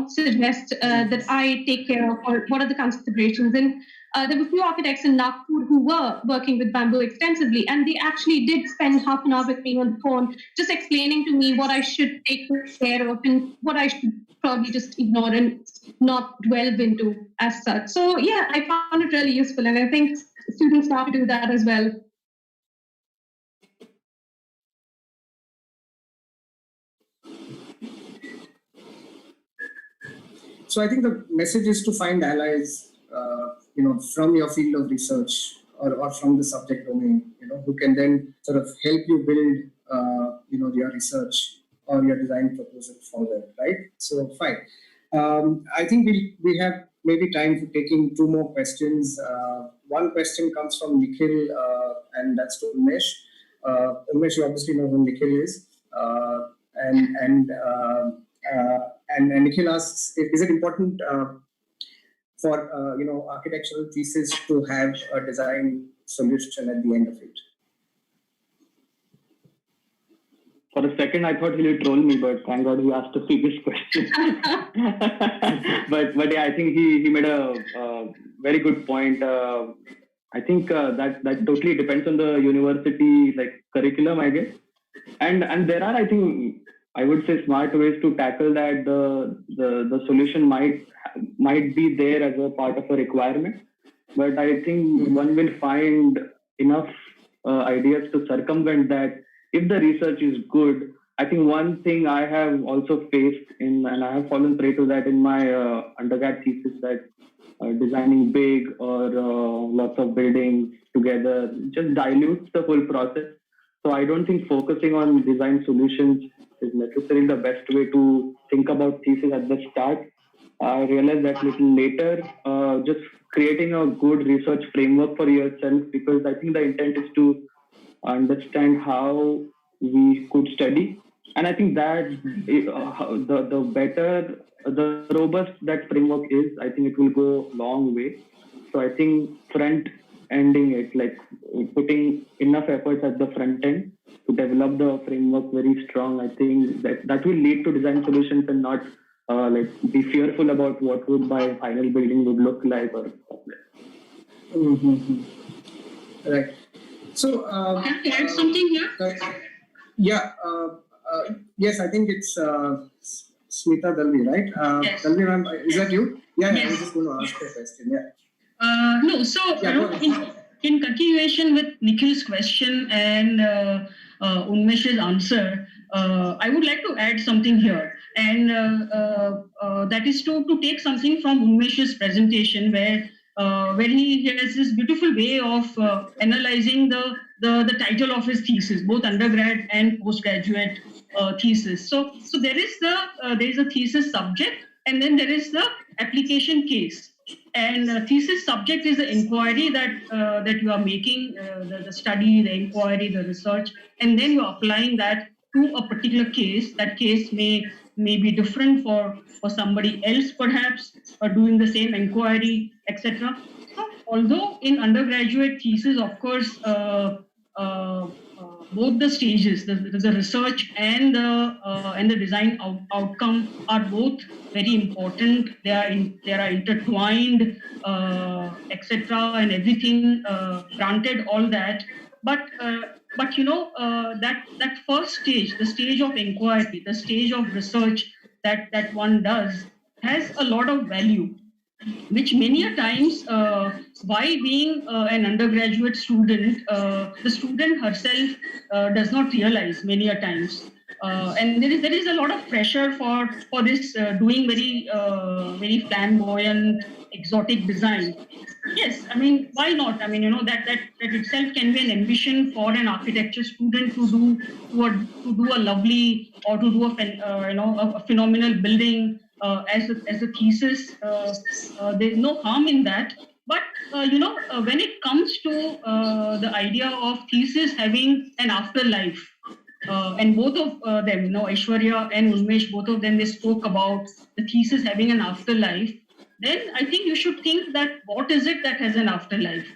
suggest that I take care of, or what are the considerations? And there were a few architects in Nagpur who were working with bamboo extensively, and they actually did spend half an hour with me on the phone, just explaining to me what I should take care of and what I should probably just ignore and not delve into as such. So yeah, I found it really useful, and I think students have to do that as well. So I think the message is to find allies, from your field of research or from the subject domain, who can then sort of help you build, your research or your design proposal further, right? So fine. I think we have maybe time for taking 2 more questions. One question comes from Nikhil, and that's to Unmesh. Unmesh, you obviously know who Nikhil is, and Nikhil asks, is it important for architectural thesis to have a design solution at the end of it? For a second, I thought he would troll me, but thank God he asked a previous question. but yeah, I think he made a very good point. I think that totally depends on the university curriculum, I guess. And there are, I think, I would say smart ways to tackle that. The solution might be there as a part of a requirement, but I think one will find enough ideas to circumvent that. If the research is good, I think one thing I have also faced and I have fallen prey to that in my undergrad thesis, that designing big or lots of buildings together just dilutes the whole process. So I don't think focusing on design solutions is necessarily the best way to think about thesis at the start. I realized that little later, just creating a good research framework for yourself, because I think the intent is to understand how we could study. And I think that the better, the robust that framework is, I think it will go a long way. So I think front ending it, like putting enough efforts at the front end to develop the framework very strong. I think that will lead to design solutions and not like be fearful about what would my final building would look like or something. Mm-hmm. Right. So, Can I add something here? Yeah. Yes, I think it's Smita Dalvi, right? Yes. Dalvi, ma'am, is that you? Yeah, Yes. I was just going to ask a question. Yeah. No, so in continuation with Nikhil's question and Unmesh's answer, I would like to add something here, and that is to take something from Unmesh's presentation, where he has this beautiful way of analyzing the title of his thesis, both undergrad and postgraduate thesis. So there is a thesis subject, and then there is the application case. And thesis subject is the inquiry that you are making, the study, the inquiry, the research, and then you are applying that to a particular case. That case may be different for somebody else, perhaps, or doing the same inquiry, etc. So, although in undergraduate thesis, of course, both the stages, the research and the design outcome are both very important. They are intertwined, etc. and everything. Granted, all that, but that first stage, the stage of inquiry, the stage of research that one does, has a lot of value, which many a times, while being an undergraduate student, the student herself does not realize many a times. And there is a lot of pressure for this doing very flamboyant, exotic design. Yes, I mean, why not? I mean, that itself can be an ambition for an architecture student to do a lovely, or to do a phenomenal building as a thesis. There's no harm in that. But when it comes to the idea of thesis having an afterlife, and both of them, Aishwarya and Unmesh, both of them, they spoke about the thesis having an afterlife. Then I think you should think that what is it that has an afterlife?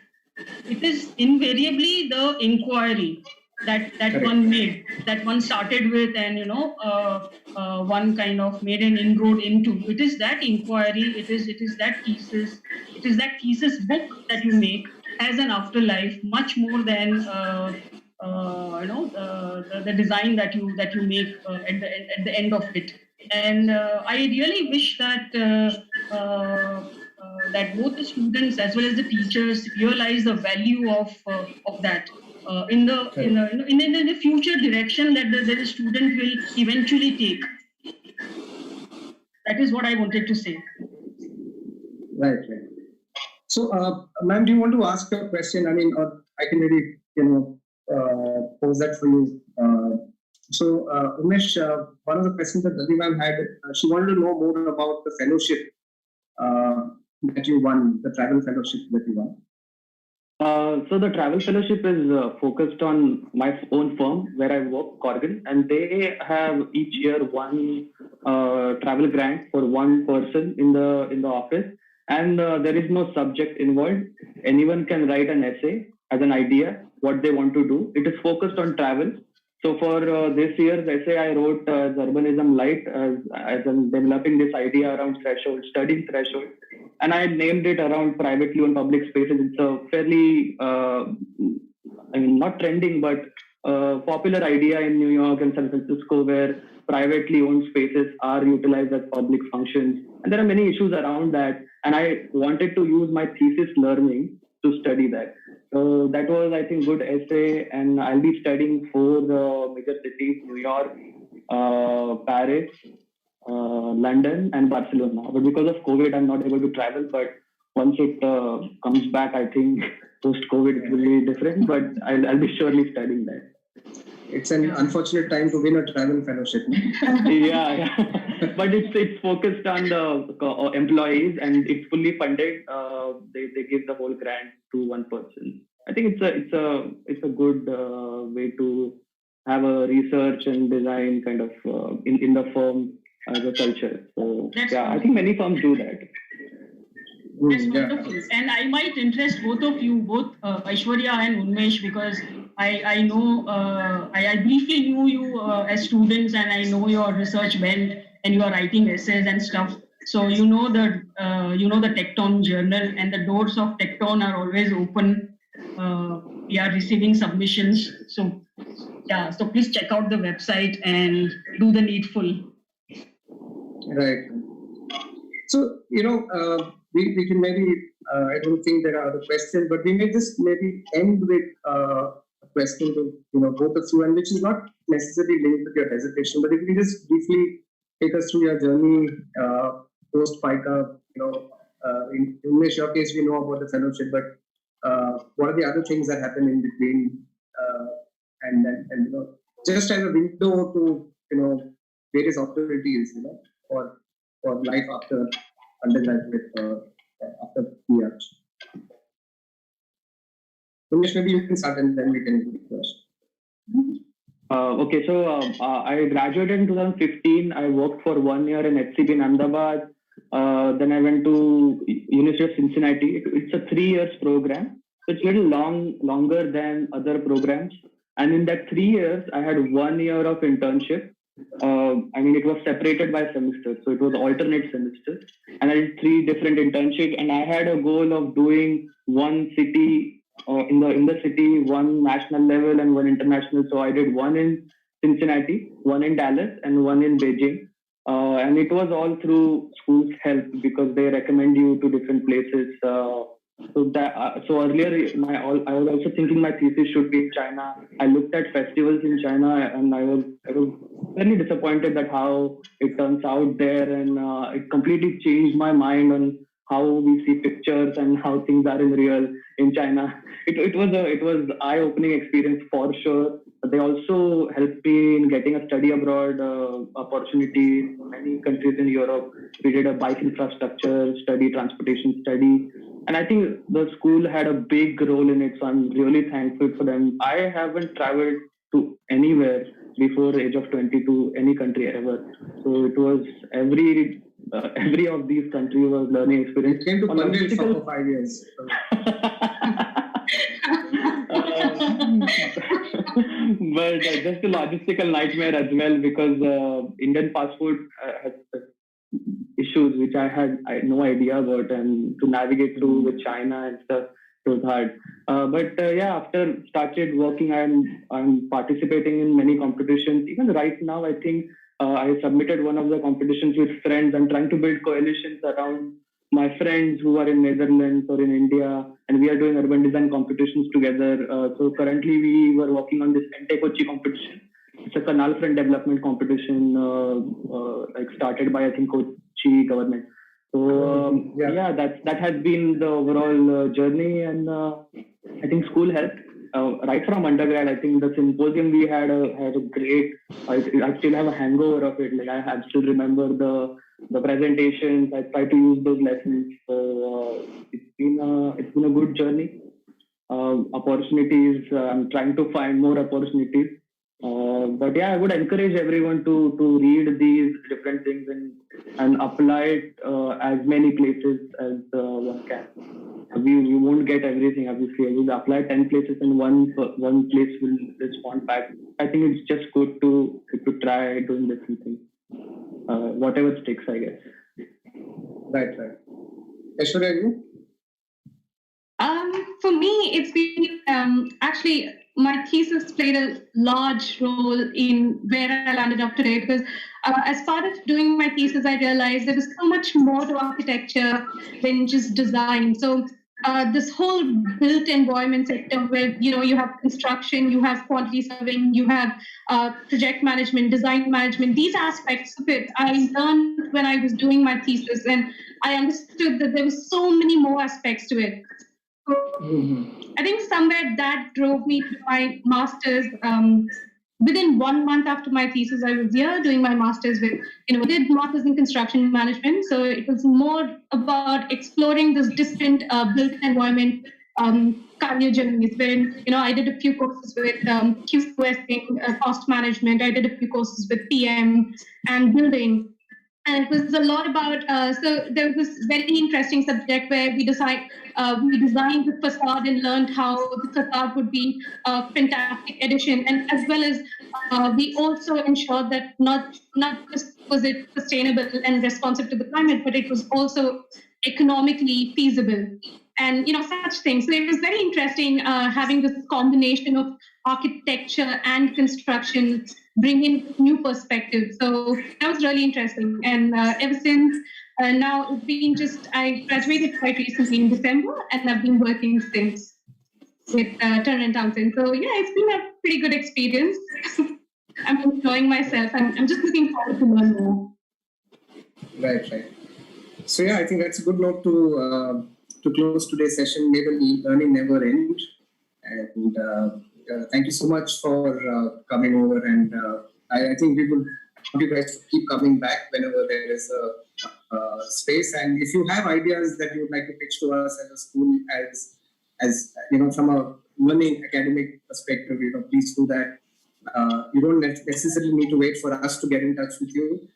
It is invariably the inquiry that one made, that one started with, and one kind of made an inroad into. It is that inquiry, it is that thesis, it is that thesis book that you make has an afterlife, much more than the design that you make at the end of it. And I really wish that that both the students as well as the teachers realize the value of that in the future direction that the student will eventually take. That is what I wanted to say. Right. So, ma'am, do you want to ask a question? I mean, or I can maybe pose that for you. So, Umesh, one of the questions that Ravi ma'am had, she wanted to know more about the fellowship that you won, the travel fellowship that you won. So the travel fellowship is focused on my own firm where I work, Corgan, and they have each year one travel grant for one person in the office, and there is no subject involved. Anyone can write an essay as an idea what they want to do. It is focused on travel. So for this year's essay, I wrote Urbanism Light as I'm developing this idea around threshold, studying threshold. And I named it around privately owned public spaces. It's a fairly, not trending, but popular idea in New York and San Francisco, where privately owned spaces are utilized as public functions. And there are many issues around that. And I wanted to use my thesis learning to study that. So that was, I think, good essay. And I'll be studying 4 major cities: New York, Paris, London and Barcelona. But because of COVID, I'm not able to travel. But once it comes back, I think post-COVID it will be different. But I'll be surely studying that. It's an unfortunate time to win a travel fellowship. Yeah. But it's focused on the employees and it's fully funded. They give the whole grant to one person. I think it's a good way to have a research and design kind of in the firm as a culture. So yeah, I think many firms do that. That's wonderful. And I might interest both of you, both Aishwarya and Unmesh, because I know, I briefly knew you as students, and I know your research bent and you are writing essays and stuff. So you know the Tecton journal, and the doors of Tecton are always open. We are receiving submissions. So yeah, so please check out the website and do the needful. Right. So, we can maybe, I don't think there are other questions, but we may just maybe end with a question to, both of you, and which is not necessarily linked with your dissertation, but if you just briefly take us through your journey post-PiCA, in your case, we know about the fellowship, but what are the other things that happen in between, and just as a window to, various opportunities, for life after undergraduate, after PR. Unmesh, maybe you can start and then we can first. Okay, so I graduated in 2015. I worked for 1 year in HCB in Ahmedabad. Then I went to University of Cincinnati. It's a 3 years program. So it's a little longer than other programs. And in that 3 years, I had 1 year of internship. It was separated by semesters, so it was alternate semesters, and I did 3 different internships. And I had a goal of doing one city, in the city, one national level and one international. So I did one in Cincinnati, one in Dallas, and one in Beijing. And it was all through school's help, because they recommend you to different places. So earlier, I was also thinking my thesis should be in China. I looked at festivals in China, and I was very disappointed that how it turns out there, and it completely changed my mind on how we see pictures and how things are in real in China. It was eye-opening experience for sure. But they also helped me in getting a study abroad opportunity in many countries in Europe. We did a bike infrastructure study, transportation study. And I think the school had a big role in it, so I'm really thankful for them. I haven't traveled to anywhere before the age of 22, any country ever. So it was every of these countries was learning experience. You came to Panvel for 5 years. But just a logistical nightmare as well, because Indian passport has issues which I had no idea about, and to navigate through with China and stuff, it was hard. After started working, I'm participating in many competitions. Even right now, I think I submitted one of the competitions with friends. I'm trying to build coalitions around my friends who are in Netherlands or in India, and we are doing urban design competitions together. So currently, we were working on this Ente Kochi competition. It's a canal front development competition, started by, I think, Kochi government. So that has been the overall journey, and I think school helped. Right from undergrad, I think the symposium we had a great. I still have a hangover of it. I still remember the presentations. I try to use those lessons. So it's been a good journey. Opportunities. I'm trying to find more opportunities. I would encourage everyone to read these different things and apply it as many places as one can. We won't get everything, obviously. We'll apply 10 places and one place will respond back. I think it's just good to try doing different things. Whatever sticks, I guess. Right. Aishwarya, you? For me, it's been actually my thesis played a large role in where I landed up today, because as part of doing my thesis, I realized there was so much more to architecture than just design. So this whole built environment sector where, you have construction, you have quantity surveying, you have project management, design management, these aspects of it, I learned when I was doing my thesis, and I understood that there was so many more aspects to it. I think somewhere that drove me to my master's. Within 1 month after my thesis, I was here doing my master's with, did masters in construction management. So it was more about exploring this different built environment career journeys, wherein, I did a few courses with QSing, cost management. I did a few courses with PM and building. And it was a lot about, so there was this very interesting subject where we designed the facade and learned how the facade would be a fantastic addition. And as well as we also ensured that not just was it sustainable and responsive to the climate, but it was also economically feasible. And such things. So it was very interesting having this combination of architecture and construction, bringing new perspectives. So that was really interesting. And ever since now, it's been I graduated quite recently in December, and I've been working since with Turner & Townsend. So yeah, it's been a pretty good experience. I'm enjoying myself. I'm just looking forward to learn more. Right. So yeah, I think that's a good note to close today's session. May the learning never end. And thank you so much for coming over. And I think we will want you guys to keep coming back whenever there is a space. And if you have ideas that you would like to pitch to us as a school, as from a learning academic perspective, please do that. You don't necessarily need to wait for us to get in touch with you.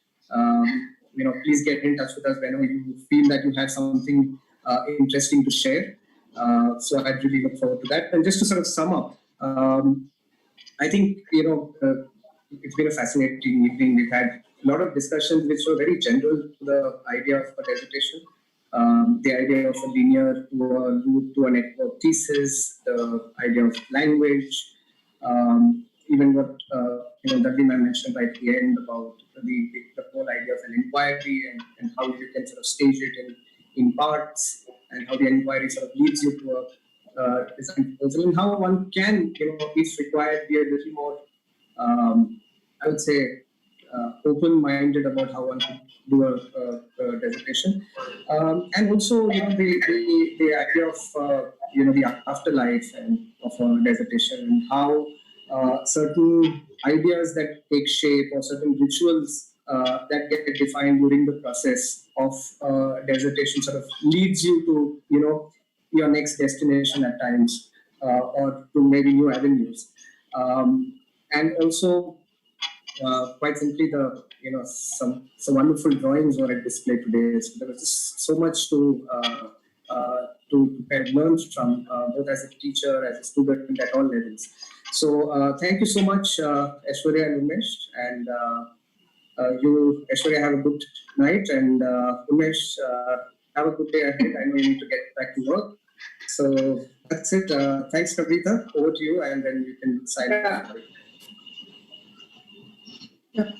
Please get in touch with us whenever you feel that you have something interesting to share. So I'd really look forward to that. And just to sort of sum up, I think, it's been a fascinating evening. We've had a lot of discussions which were very general to the idea of a dissertation, the idea of a linear to a network thesis, the idea of language, even what Dudley mentioned right at the end about the whole idea of an inquiry and how you can sort of stage it in parts, and how the inquiry sort of leads you to a design proposal, and how one can, if required, be a little more, I would say, open-minded about how one can do a dissertation, and also, the idea of the afterlife and of a dissertation, and how certain ideas that take shape or certain rituals that get defined during the process of dissertation sort of leads you to, your next destination at times, or to maybe new avenues. And also, quite simply, some wonderful drawings were at display today. So there was just so much to learn from, both as a teacher, as a student, at all levels. So thank you so much, Aishwarya and Unmesh. And you, Aishwarya, have a good night, and Unmesh, have a good day ahead. I know you need to get back to work. So that's it. Thanks, Kavita. Over to you, and then you can sign up. Yeah.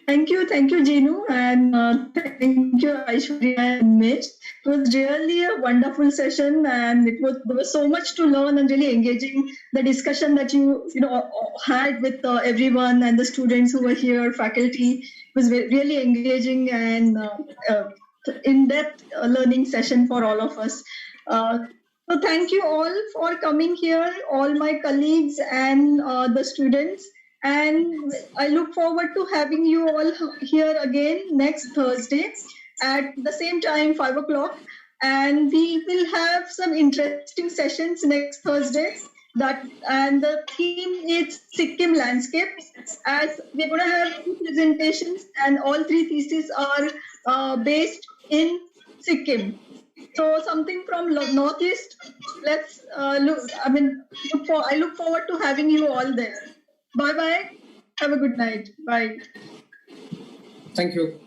Thank you, Jinu, and thank you, Aishwarya and Unmesh. It was really a wonderful session, and there was so much to learn and really engaging. The discussion that you had with everyone and the students who were here, faculty, was really engaging and in-depth learning session for all of us. So thank you all for coming here, all my colleagues and the students. And I look forward to having you all here again next Thursday at the same time, 5 o'clock. And we will have some interesting sessions next Thursday. And the theme is Sikkim landscape, as we're going to have 2 presentations, and all 3 theses are based in Sikkim. So something from Northeast. Let's look. I look forward to having you all there. Bye-bye. Have a good night. Bye. Thank you.